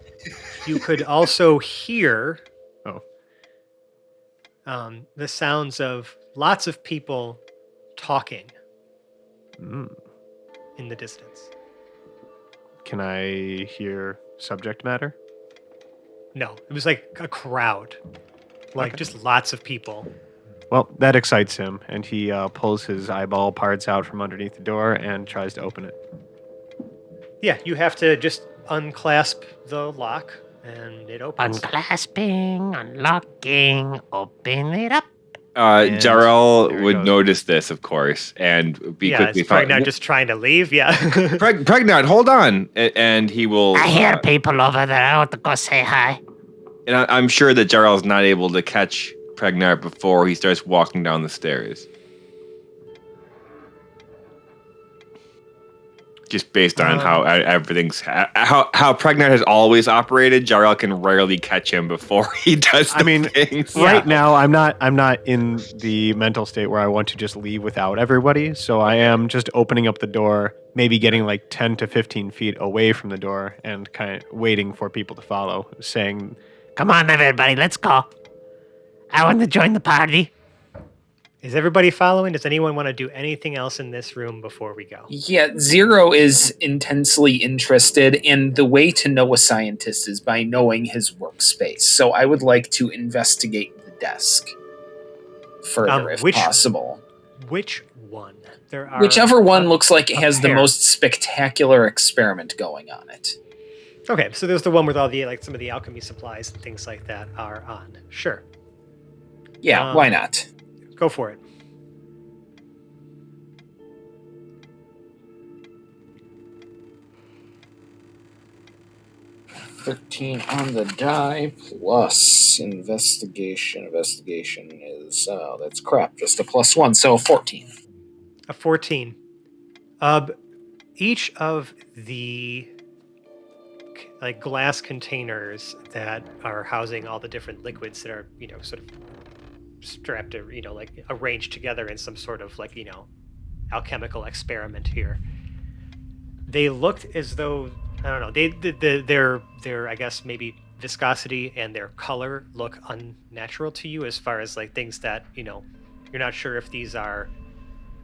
You could also hear Oh. the sounds of lots of people talking in the distance. Can I hear subject matter? No, it was like a crowd, like just lots of people. Well, that excites him, and he pulls his eyeball parts out from underneath the door and tries to open it. Yeah, you have to just unclasp the lock, and it opens. Unclasping, unlocking, open it up. And Jarrell there it would goes. notice this, of course, and be Yeah, quickly it's Pregnant just trying to leave. Yeah. Pregnant, hold on, and he will. I hear people over there. I want to go say hi. And I'm sure that Jarrell's not able to catch Pregnant before he starts walking down the stairs. Just based on how everything's how Pregnant has always operated, Jarrell can rarely catch him before he does. Things. Right now I'm not in the mental state where I want to just leave without everybody. So I am just opening up the door, maybe getting like 10 to 15 feet away from the door, and kind of waiting for people to follow, saying, "Come on, everybody, let's go. I want to join the party." Is everybody following? Does anyone want to do anything else in this room before we go? Yeah, Zero is intensely interested, and the way to know a scientist is by knowing his workspace. So I would like to investigate the desk further, if possible. Which one? There are Whichever one looks like it has the pair. most spectacular experiment going on it. Okay, so there's the one with all the some of the alchemy supplies and things like that are on. Sure, Yeah, why not? go for it. $13 on the die plus investigation. Investigation is that's crap. Just a +1, so 14. A 14. Each of the like glass containers that are housing all the different liquids that are sort of strapped to like arranged together in some sort of like alchemical experiment here. They looked as though I don't know. Their I guess maybe viscosity and their color look unnatural to you, as far as like things that you're not sure if these are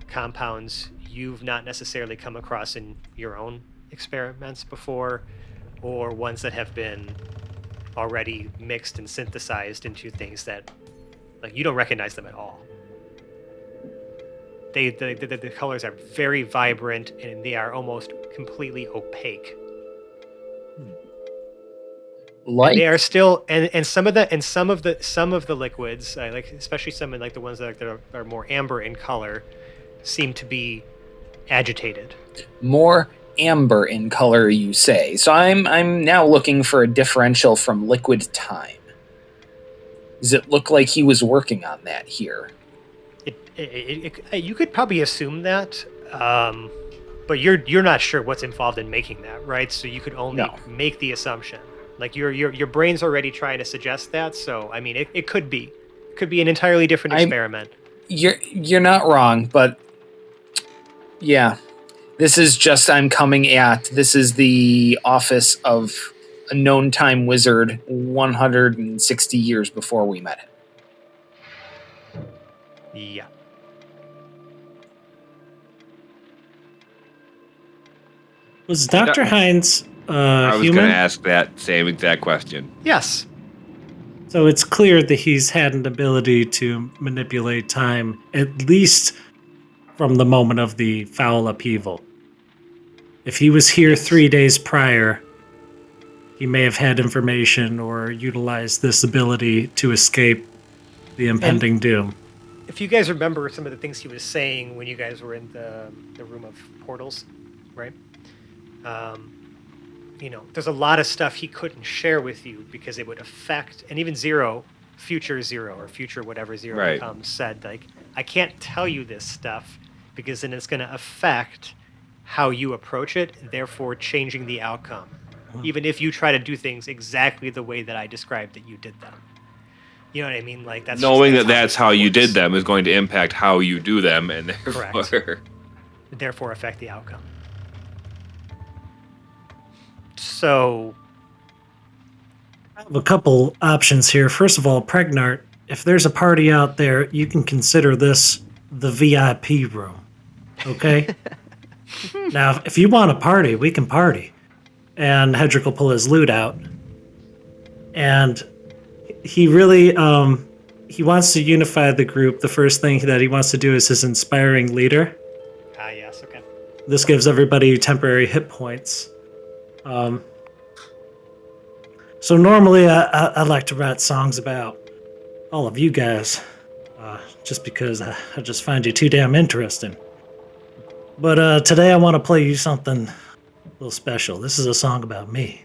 compounds you've not necessarily come across in your own experiments before, or ones that have been already mixed and synthesized into things that like you don't recognize them at all. The colors are very vibrant, and they are almost completely opaque. Like They are still, and some of the liquids, like especially some of like the ones that are more amber in color, seem to be agitated. more amber in color, you say. So I'm now looking for a differential from liquid time. Does it look like he was working on that here? You could probably assume that, but you're not sure what's involved in making that, right? So you could only make the assumption. Like your brain's already trying to suggest that. So I mean, it could be an entirely different experiment. You're not wrong, but yeah, this is just this is the office of a known time wizard 160 years before we met him. Yeah. Was Dr. Hines I was human? going to ask that same exact question. Yes. So it's clear that he's had an ability to manipulate time, at least from the moment of the foul upheaval. If he was here 3 days prior, he may have had information or utilized this ability to escape the impending doom. If you guys remember some of the things he was saying when you guys were in the room of portals, right? There's a lot of stuff he couldn't share with you because it would affect, and even Zero future Zero or future whatever Zero Right. becomes said, like, I can't tell you this stuff because then it's going to affect how you approach it, therefore changing the outcome. Even if you try to do things exactly the way that I described that you did them. You know what I mean? Like that's Knowing just, that's how you it did works. them is going to impact how you do them, and Correct. therefore, Therefore affect the outcome. So I have a couple options here. First of all, Pregnart, if there's a party out there, you can consider this the VIP room. Okay? Now, if you want to party, we can party. And Hedrick will pull his loot out. And he really, he wants to unify the group. The first thing that he wants to do is his inspiring leader. yes, okay. This gives everybody temporary hit points. So normally I like to write songs about all of you guys, just because I just find you too damn interesting. But today I want to play you something a little special. This is a song about me.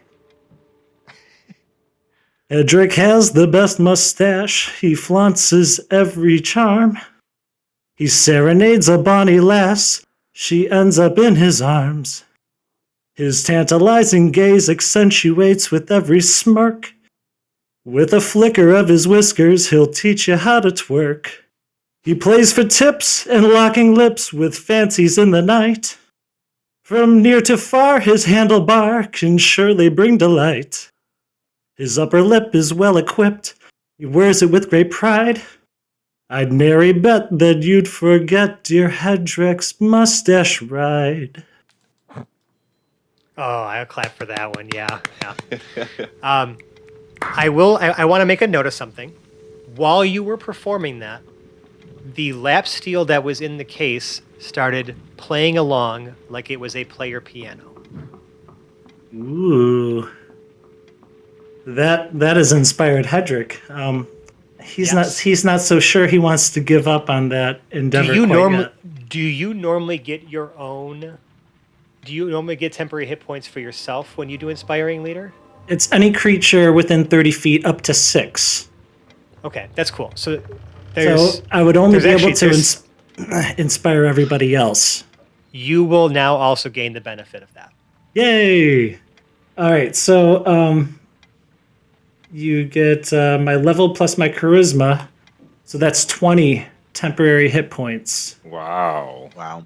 Edric has the best mustache. He flaunts his every charm. He serenades a bonny lass. She ends up in his arms. His tantalizing gaze accentuates with every smirk. With a flicker of his whiskers, he'll teach you how to twerk. He plays for tips and locking lips with fancies in the night. From near to far, his handlebar can surely bring delight. His upper lip is well equipped. He wears it with great pride. I'd nary bet that you'd forget dear Hedrick's mustache ride. Oh, I'll clap for that one. Yeah. I want to make a note of something. While you were performing that, the lap steel that was in the case started playing along like it was a player piano. Ooh. That has inspired Hedrick. He's not so sure he wants to give up on that endeavor. Do you normally get your own? Do you normally get temporary hit points for yourself when you do inspiring leader? It's any creature within 30 feet up to 6. Okay, that's cool. So I would only be able to there's- inspire everybody else. You will now also gain the benefit of that. Yay! All right, so you get my level plus my charisma, so that's 20 temporary hit points. wow. Wow.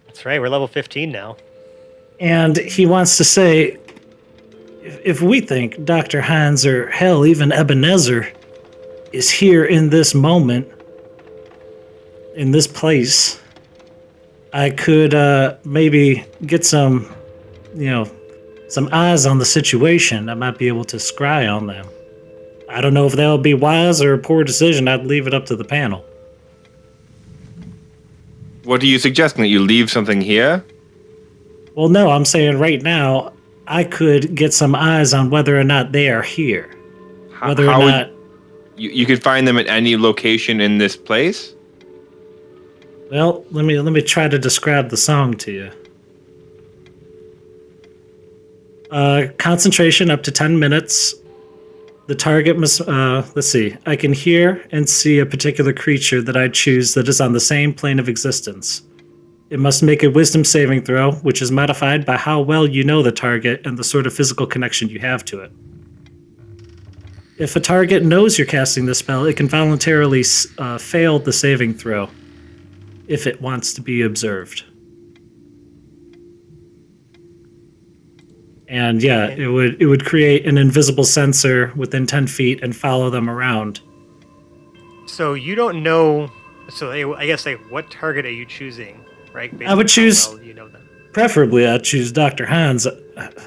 That's right. We're level 15 now. And he wants to say, if we think Dr. Hines or hell, even Ebenezer is here in this moment, in this place, I could maybe get some eyes on the situation. I might be able to scry on them. I don't know if that would be wise or a poor decision. I'd leave it up to the panel. What are you suggesting? That you leave something here? Well, no, I'm saying right now, I could get some eyes on whether or not they are here. Whether or not... You could find them at any location in this place? Well, let me try to describe the song to you. Concentration up to 10 minutes. The target must, let's see. I can hear and see a particular creature that I choose that is on the same plane of existence. It must make a wisdom saving throw, which is modified by how well you know the target and the sort of physical connection you have to it. If a target knows you're casting the spell, it can voluntarily fail the saving throw if it wants to be observed. And yeah, it would create an invisible sensor within 10 feet and follow them around. So you don't know. So I guess what target are you choosing, right? Based I would on how choose. well you know them. Preferably, I'd choose Dr. Hines.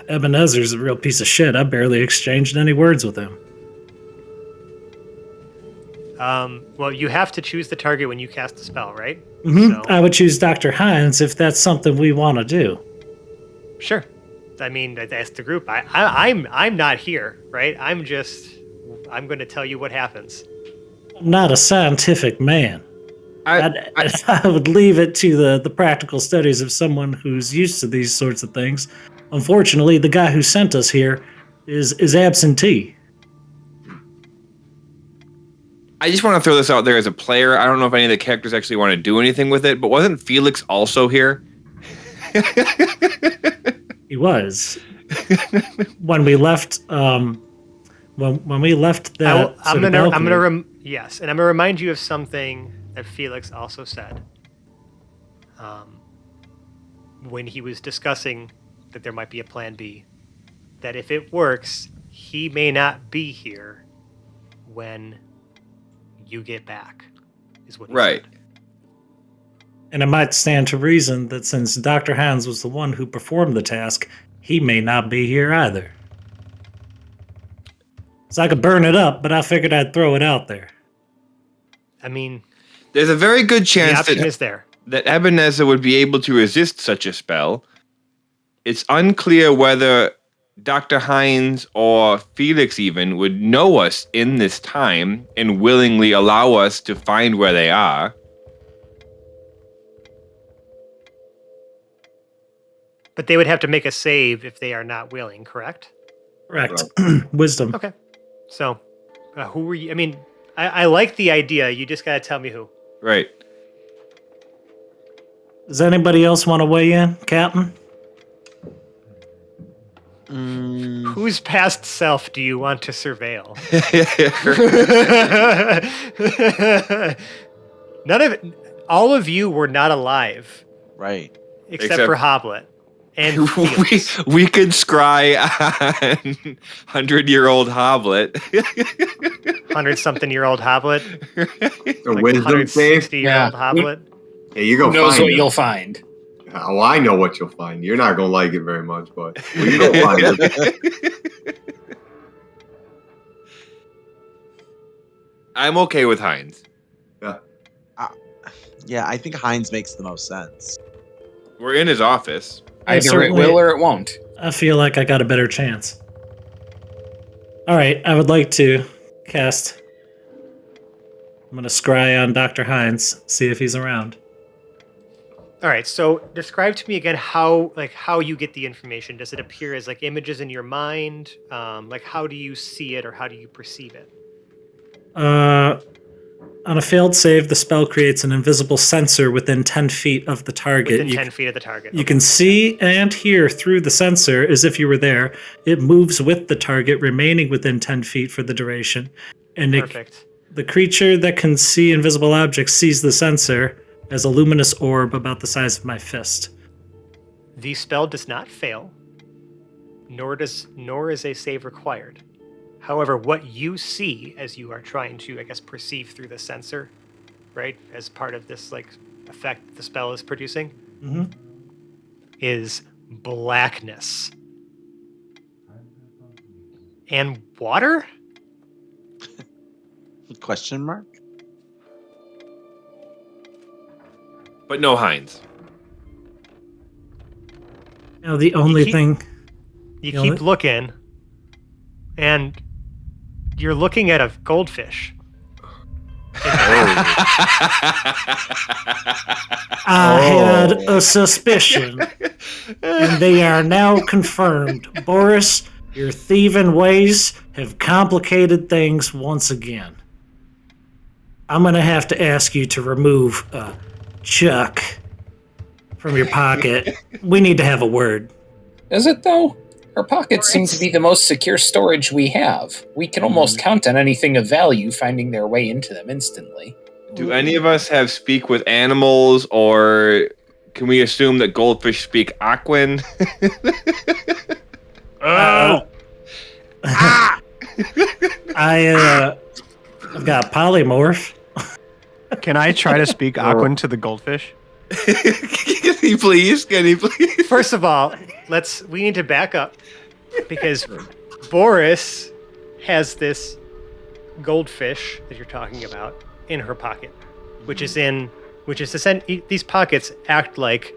Ebenezer's a real piece of shit. I barely exchanged any words with him. Well, you have to choose the target when you cast the spell, right? Mm-hmm. So, I would choose Dr. Hines if that's something we want to do. sure. I mean, that's the group. I'm not here, right? I'm going to tell you what happens. I'm not a scientific man. I would leave it to the practical studies of someone who's used to these sorts of things. Unfortunately, the guy who sent us here is absentee. I just want to throw this out there as a player. I don't know if any of the characters actually want to do anything with it, but wasn't Felix also here? He was. When we left, when we left that, I'm gonna remind you of something that Felix also said. When he was discussing that there might be a plan B, that if it works, he may not be here when you get back, is what he Right. said. And it might stand to reason that since Dr. Hans was the one who performed the task, he may not be here either. So I could burn it up, but I figured I'd throw it out there. I mean, There's a very good the chance option that is there. Ebenezer would be able to resist such a spell. It's unclear whether Dr. Hines or Felix even would know us in this time and willingly allow us to find where they are. But they would have to make a save if they are not willing, correct? Correct. Wisdom. Okay. So, who were you? I mean, I like the idea. You just got to tell me who. Right. Does anybody else want to weigh in, Captain? Whose past self do you want to surveil? All of you were not alive, Right. except for Hoblet and Felix. we could scry on 100-year-old Hoblet. 100-something-year-old Hoblet. A wisdom save? 160-year-old Hoblet. Yeah, you go Who knows find what it. you'll find? Oh, I know what you'll find. You're not gonna like it very much, but you go find it. I'm okay with Hines. Yeah, I think Hines makes the most sense. We're in his office. Yeah, Either it certainly. will or it won't. I feel like I got a better chance. All right, I would like to cast. I'm going to scry on Dr. Hines, see if he's around. All right, so describe to me again how you get the information. Does it appear as like images in your mind? Like how do you see it or how do you perceive it? On a failed save, the spell creates an invisible sensor within 10 feet of the target. Within 10 feet of the target. You can see and hear through the sensor as if you were there. It moves with the target, remaining within 10 feet for the duration. And Perfect. the creature that can see invisible objects sees the sensor as a luminous orb about the size of my fist. The spell does not fail, nor is a save required. However, what you see as you are trying to, I guess, perceive through the sensor, right, as part of this like effect the spell is producing, is blackness and water. Question mark? But no Hines. Now, the only thing... You You know keep what? looking, and you're looking at a goldfish. I had a suspicion, and they are now confirmed. Boris, your thieving ways have complicated things once again. I'm going to have to ask you to remove Chuck from your pocket. We need to have a word. Is it, though? Our pockets seem to be the most secure storage we have. We can almost count on anything of value finding their way into them instantly. Do any of us have speak with animals, or can we assume that goldfish speak Aquan? I've got polymorph. Can I try to speak Aquan to the goldfish? Can he please? Can he please? First of all, we need to back up because Boris has this goldfish that you're talking about in her pocket, these pockets act like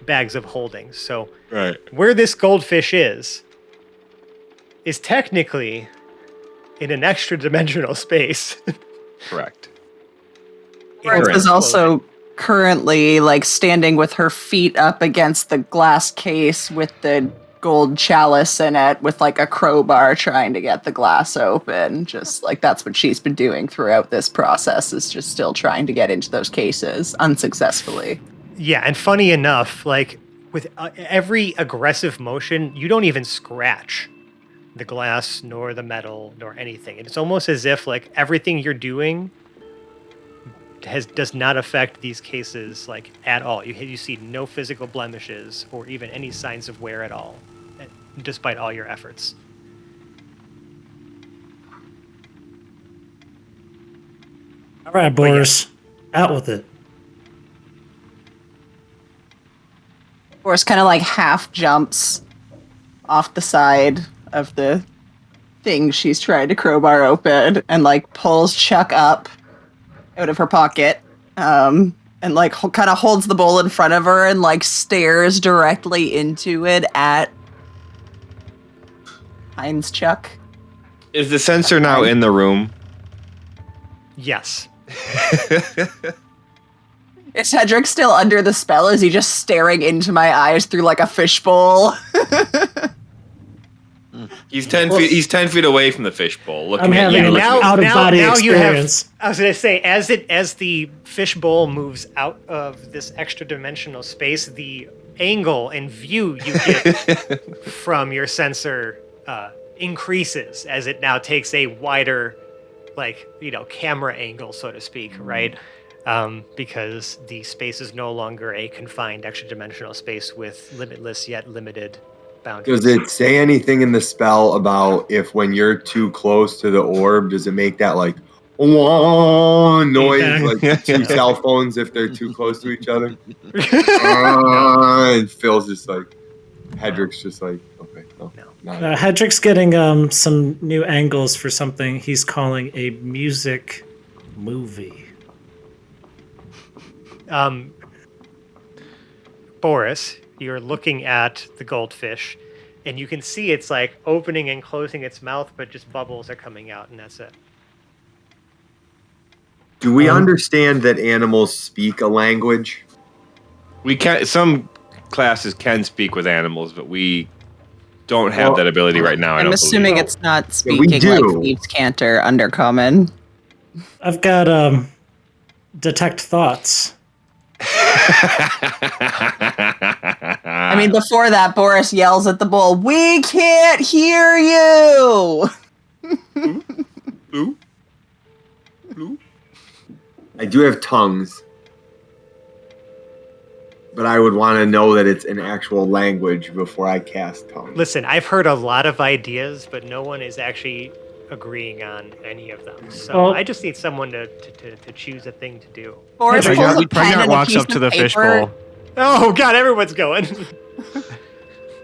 bags of holding. So Right. where this goldfish is technically in an extra dimensional space. Correct. Boris is also currently like standing with her feet up against the glass case with the gold chalice in it with like a crowbar trying to get the glass open. Just like that's what she's been doing throughout this process, is just still trying to get into those cases unsuccessfully. Yeah, and funny enough, like with every aggressive motion, you don't even scratch the glass nor the metal nor anything. It's almost as if like everything you're doing does not affect these cases like at all. You see no physical blemishes or even any signs of wear at all, despite all your efforts. All right, Boris, out with it. Boris kind of like half jumps off the side of the thing she's trying to crowbar open and like pulls Chuck up out of her pocket, and like kind of holds the bowl in front of her and like stares directly into it at Heinz Chuck. Is the sensor now in the room? Yes. Is Hedrick still under the spell? Is he just staring into my eyes through like a fishbowl? He's 10 feet. He's 10 feet away from the fishbowl. Looking I'm having an out-of-body experience. I was gonna say, as the fishbowl moves out of this extra dimensional space, the angle and view you get from your sensor increases as it now takes a wider, like, camera angle, so to speak, right? Because the space is no longer a confined extra dimensional space with limitless yet limited boundaries. Does it say anything in the spell about if when you're too close to the orb, does it make that like wah noise like two cell phones if they're too close to each other? And Phil's just like, Hedrick's just like, okay, no. Hedrick's getting some new angles for something he's calling a music movie. Boris, you're looking at the goldfish, and you can see it's like opening and closing its mouth, but just bubbles are coming out, and that's it. Do we understand that animals speak a language? We can. Some classes can speak with animals, but we don't have that ability right now. I'm assuming it's not speaking like Thieves' Canter Undercommon. I've got detect thoughts. I mean, before that, Boris yells at the bull, "We can't hear you!" Ooh. I do have tongues, but I would want to know that it's an actual language before I cast tongues. Listen, I've heard a lot of ideas, but no one is actually agreeing on any of them. So I just need someone to choose a thing to do. Boris pulls a pen and a walks piece up to of the paper. fishbowl. Oh God, everyone's going.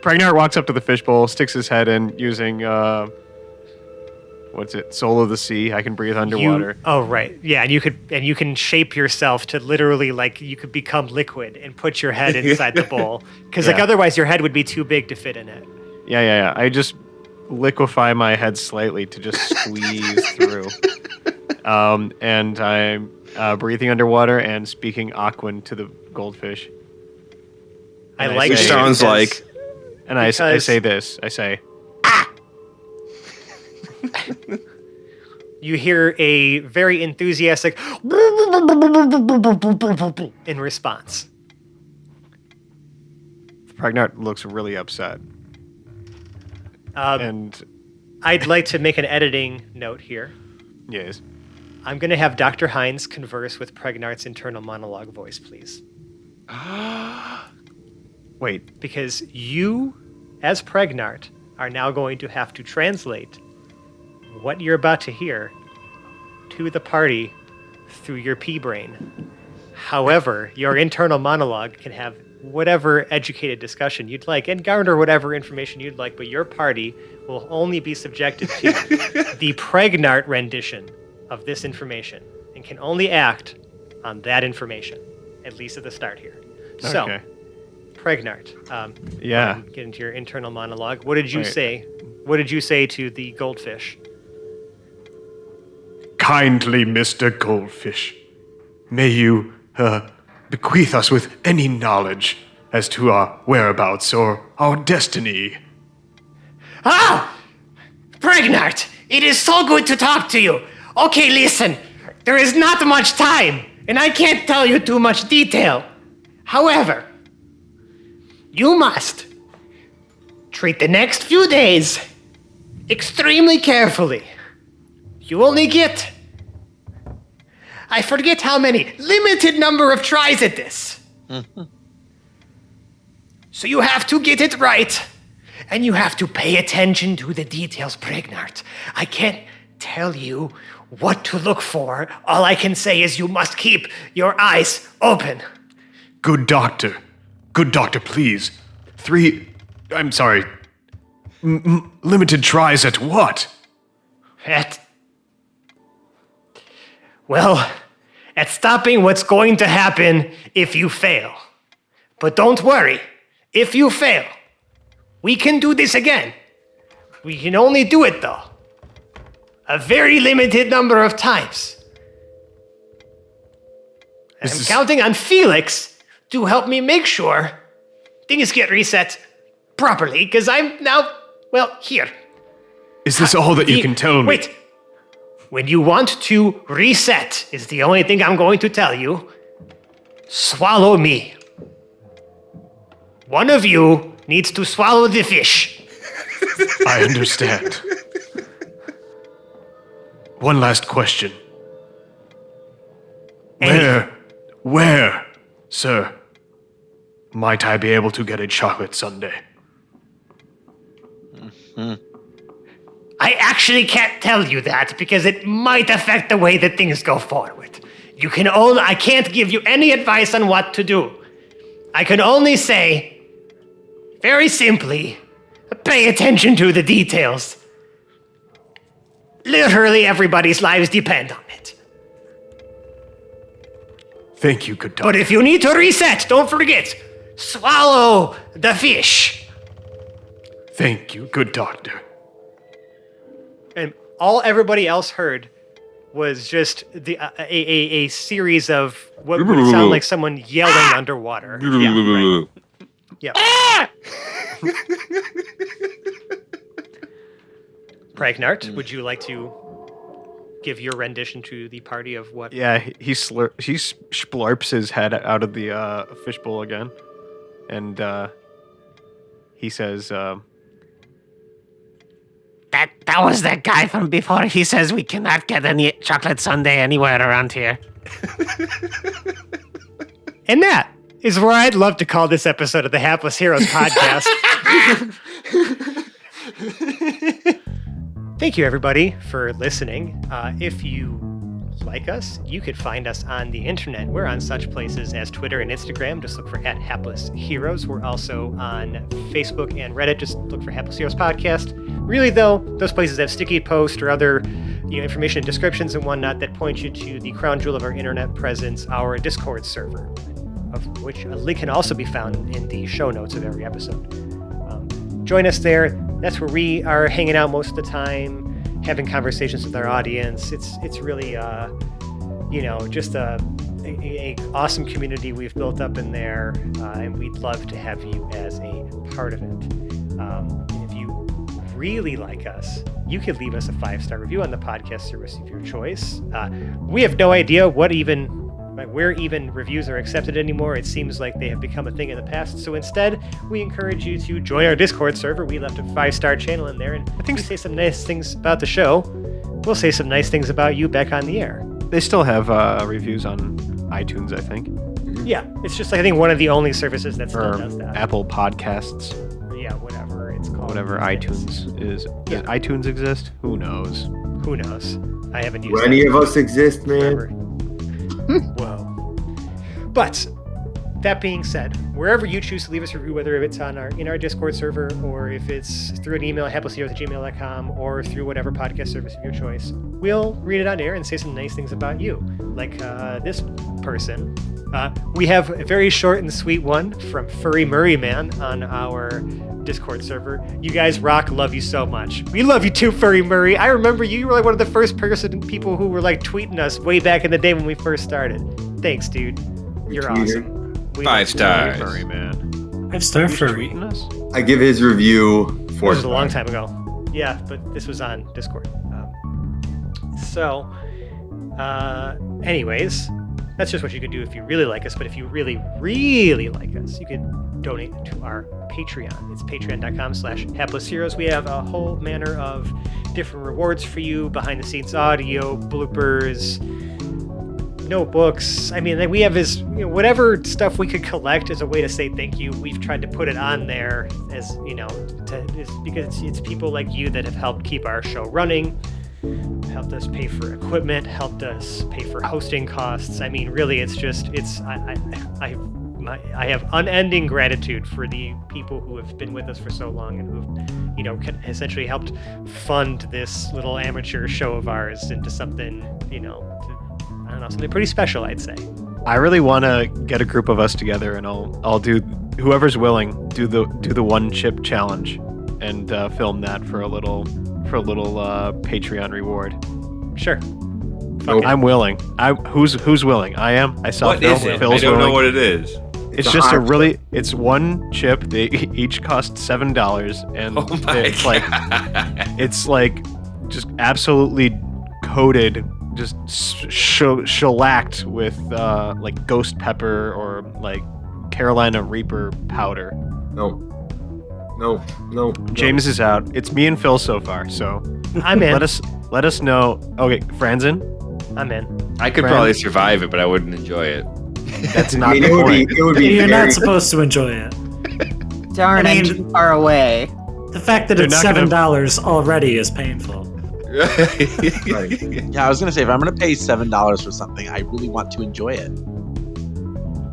Pregnart walks up to the fishbowl, sticks his head in using what's it? Soul of the Sea. I can breathe underwater. Right. Yeah, and you can shape yourself to literally like you could become liquid and put your head inside the bowl because like otherwise your head would be too big to fit in it. Yeah. I just liquefy my head slightly to just squeeze through. And I'm breathing underwater and speaking Aquan to the goldfish. And which sounds like. And I say this. I say, ah! You hear a very enthusiastic in response. Pregnart looks really upset. And I'd like to make an editing note here. Yes. I'm going to have Dr. Hines converse with Pregnart's internal monologue voice, please. Wait. Because you, as Pregnart, are now going to have to translate what you're about to hear to the party through your pea brain. However, your internal monologue can have whatever educated discussion you'd like and garner whatever information you'd like, but your party will only be subjected to the Pregnart rendition of this information and can only act on that information, at least at the start here. So, okay. Pregnart, get into your internal monologue. What did you say? What did you say to the goldfish? Kindly, Mr. Goldfish, may you bequeath us with any knowledge as to our whereabouts or our destiny Pregnart, it is so good to talk to you. Okay, listen, there is not much time, and I can't tell you too much detail. However, you must treat the next few days extremely carefully. You only get, I forget how many, limited number of tries at this. So you have to get it right, and you have to pay attention to the details, Pregnart. I can't tell you what to look for. All I can say is you must keep your eyes open. Good doctor, please. Limited tries at what? At stopping what's going to happen if you fail. But don't worry, if you fail, we can do this again. We can only do it, though, a very limited number of times. And I'm counting on Felix to help me make sure things get reset properly, because I'm now, here. Is this all that you can tell me? Wait. When you want to reset is the only thing I'm going to tell you. Swallow me. One of you needs to swallow the fish. I understand. One last question. Where, sir, might I be able to get a chocolate sundae? I actually can't tell you that because it might affect the way that things go forward. I can't give you any advice on what to do. I can only say, very simply, pay attention to the details. Literally everybody's lives depend on it. Thank you, good doctor. But if you need to reset, don't forget, swallow the fish. Thank you, good doctor. And all everybody else heard was just a series of what would sound like someone yelling underwater. Yeah, right. Yep. Pregnart, would you like to give your rendition to the party of what? Yeah, he splurps his head out of the fishbowl again, and he says, That was that guy from before. He says we cannot get any chocolate sundae anywhere around here. And that is where I'd love to call this episode of the Hapless Heroes podcast. Thank you, everybody, for listening. If you like us, you could find us on the internet. We're on such places as Twitter and Instagram. Just look for @HaplessHeroes. We're also on Facebook and Reddit. Just look for Hapless Heroes Podcast. Really, though, those places have sticky posts or other information and descriptions and whatnot that point you to the crown jewel of our internet presence, our Discord server, of which a link can also be found in the show notes of every episode. Join us there. That's where we are hanging out most of the time, having conversations with our audience. It's really, just a awesome community we've built up in there, and we'd love to have you as a part of it. And if you really like us, you could leave us a 5-star review on the podcast service of your choice. We have no idea where even reviews are accepted anymore. It seems like they have become a thing in the past. So instead, we encourage you to join our Discord server. We left a 5-star channel in there, and I think we say some nice things about the show. We'll say some nice things about you back on the air. they still have reviews on iTunes, I think. Yeah, it's just I think one of the only services that still does that. Apple Podcasts. Yeah, whatever it's called. Whatever iTunes is. Yeah. Does iTunes exist? Who knows? Who knows? I haven't used Do that any of us exist, man? forever. Whoa. But that being said, wherever you choose to leave us a review, whether it's on in our Discord server or if it's through an email at haplessheroes@gmail.com or through whatever podcast service of your choice, we'll read it on air and say some nice things about you. Like this person. We have a very short and sweet one from Furry Murray Man on our Discord server. You guys rock, love you so much. We love you too, Furry Murray. I remember you were like one of the first people who were like tweeting us way back in the day when we first started. Thanks, dude. You're awesome. We 5 stars. Furry man. 5-star Who's furry. tweeting us? I give his review 4 This was a long stars. time ago. Yeah, but this was on Discord. Anyways, that's just what you could do if you really like us. But if you really, really like us, you could donate to our Patreon. It's patreon.com/haplessheroes. We have a whole manner of different rewards for you, behind the scenes audio, bloopers, notebooks. I mean, we have whatever stuff we could collect as a way to say thank you. We've tried to put it on there as, because it's people like you that have helped keep our show running, helped us pay for equipment, helped us pay for hosting costs. I mean, really, I have unending gratitude for the people who have been with us for so long and who've, essentially helped fund this little amateur show of ours into something, something pretty special, I'd say. I really want to get a group of us together, and I'll do, whoever's willing, do the one chip challenge, and film that for a little Patreon reward. Sure. Nope. I'm willing. Who's willing? I am. I saw what Phil. is it? Phil's I don't willing. know what it is. It's just it's one chip. They each cost $7, and it's like just absolutely coated, just shellacked with like ghost pepper or like Carolina Reaper powder. No. James is out. It's me and Phil so far. So I'm in. Let us know. Okay, Franzen. I'm in. I could probably survive it, but I wouldn't enjoy it. That's not the point. It would be You're very, not supposed to enjoy it. Darn, I mean- I'm too far away. The fact that They're it's not gonna- $7 already is painful. Yeah, I was gonna say, if I'm gonna pay $7 for something, I really want to enjoy it.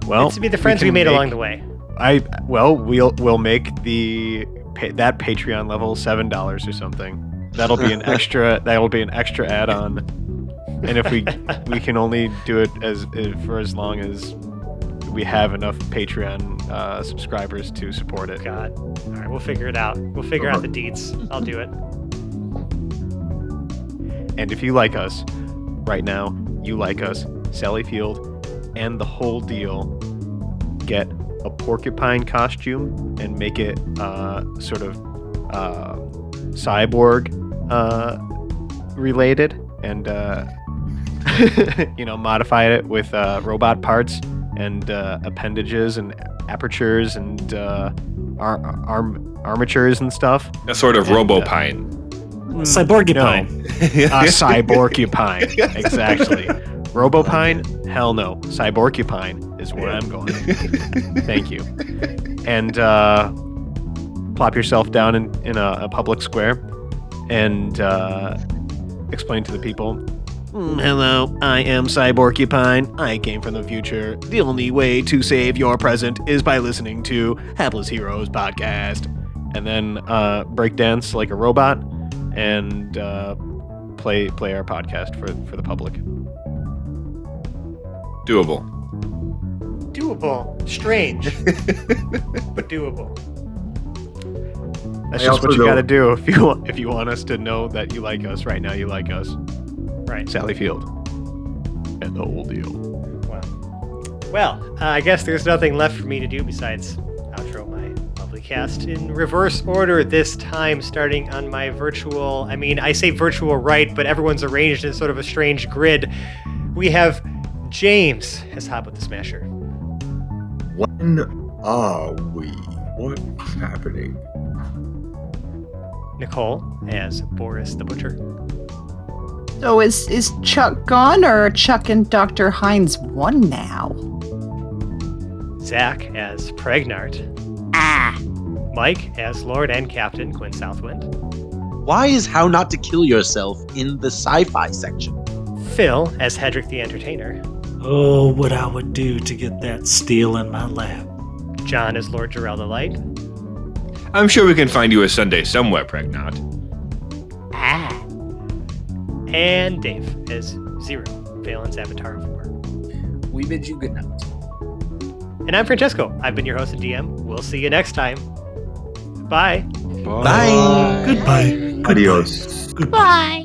Well, It's to be the friends we can made make- along the way. We'll make that Patreon level $7 or something. That'll be an extra. That'll be an extra add-on. And if we can only do it for as long as we have enough Patreon subscribers to support it. God. All right, we'll figure it out. We'll figure out the deets. I'll do it. And if you like us right now, you like us, Sally Field, and the whole deal, get a porcupine costume and make it sort of cyborg related, and modify it with robot parts and appendages and apertures and armatures and stuff. A sort of Robopine. Cyborgipine. A cyborgupine. Exactly. Robopine? Hell no. Cyborgupine is where I'm going. Thank you. And plop yourself down in a public square and explain to the people, hello, I am Cyborgupine. I came from the future. The only way to save your present is by listening to Hapless Heroes podcast. And then breakdance like a robot and play our podcast for the public. Doable. Strange, but doable. That's I just what also you got to don't- do if you want us to know that you like us. Right now, you like us. Right. Sally Field. And the whole deal. Well, I guess there's nothing left for me to do besides outro my lovely cast in reverse order this time, starting on my virtual. I mean, I say virtual right, but everyone's arranged in sort of a strange grid. We have James as Hop with the Smasher. When are we? What's happening? Nicole as Boris the Butcher. So is Chuck gone, or are Chuck and Dr. Hines one now? Zach as Pregnart. Mike as Lord and Captain Quinn Southwind. Why is How Not to Kill Yourself in the sci-fi section? Phil as Hedrick the Entertainer. Oh, what I would do to get that steel in my lap. John as Lord Jarrell the Light. I'm sure we can find you a Sunday somewhere, Pregnant. And Dave as Zero, Valen's Avatar of War. We bid you good night. And I'm Francesco. I've been your host and DM. We'll see you next time. Bye. Bye. Goodbye. Adios. Goodbye. Bye.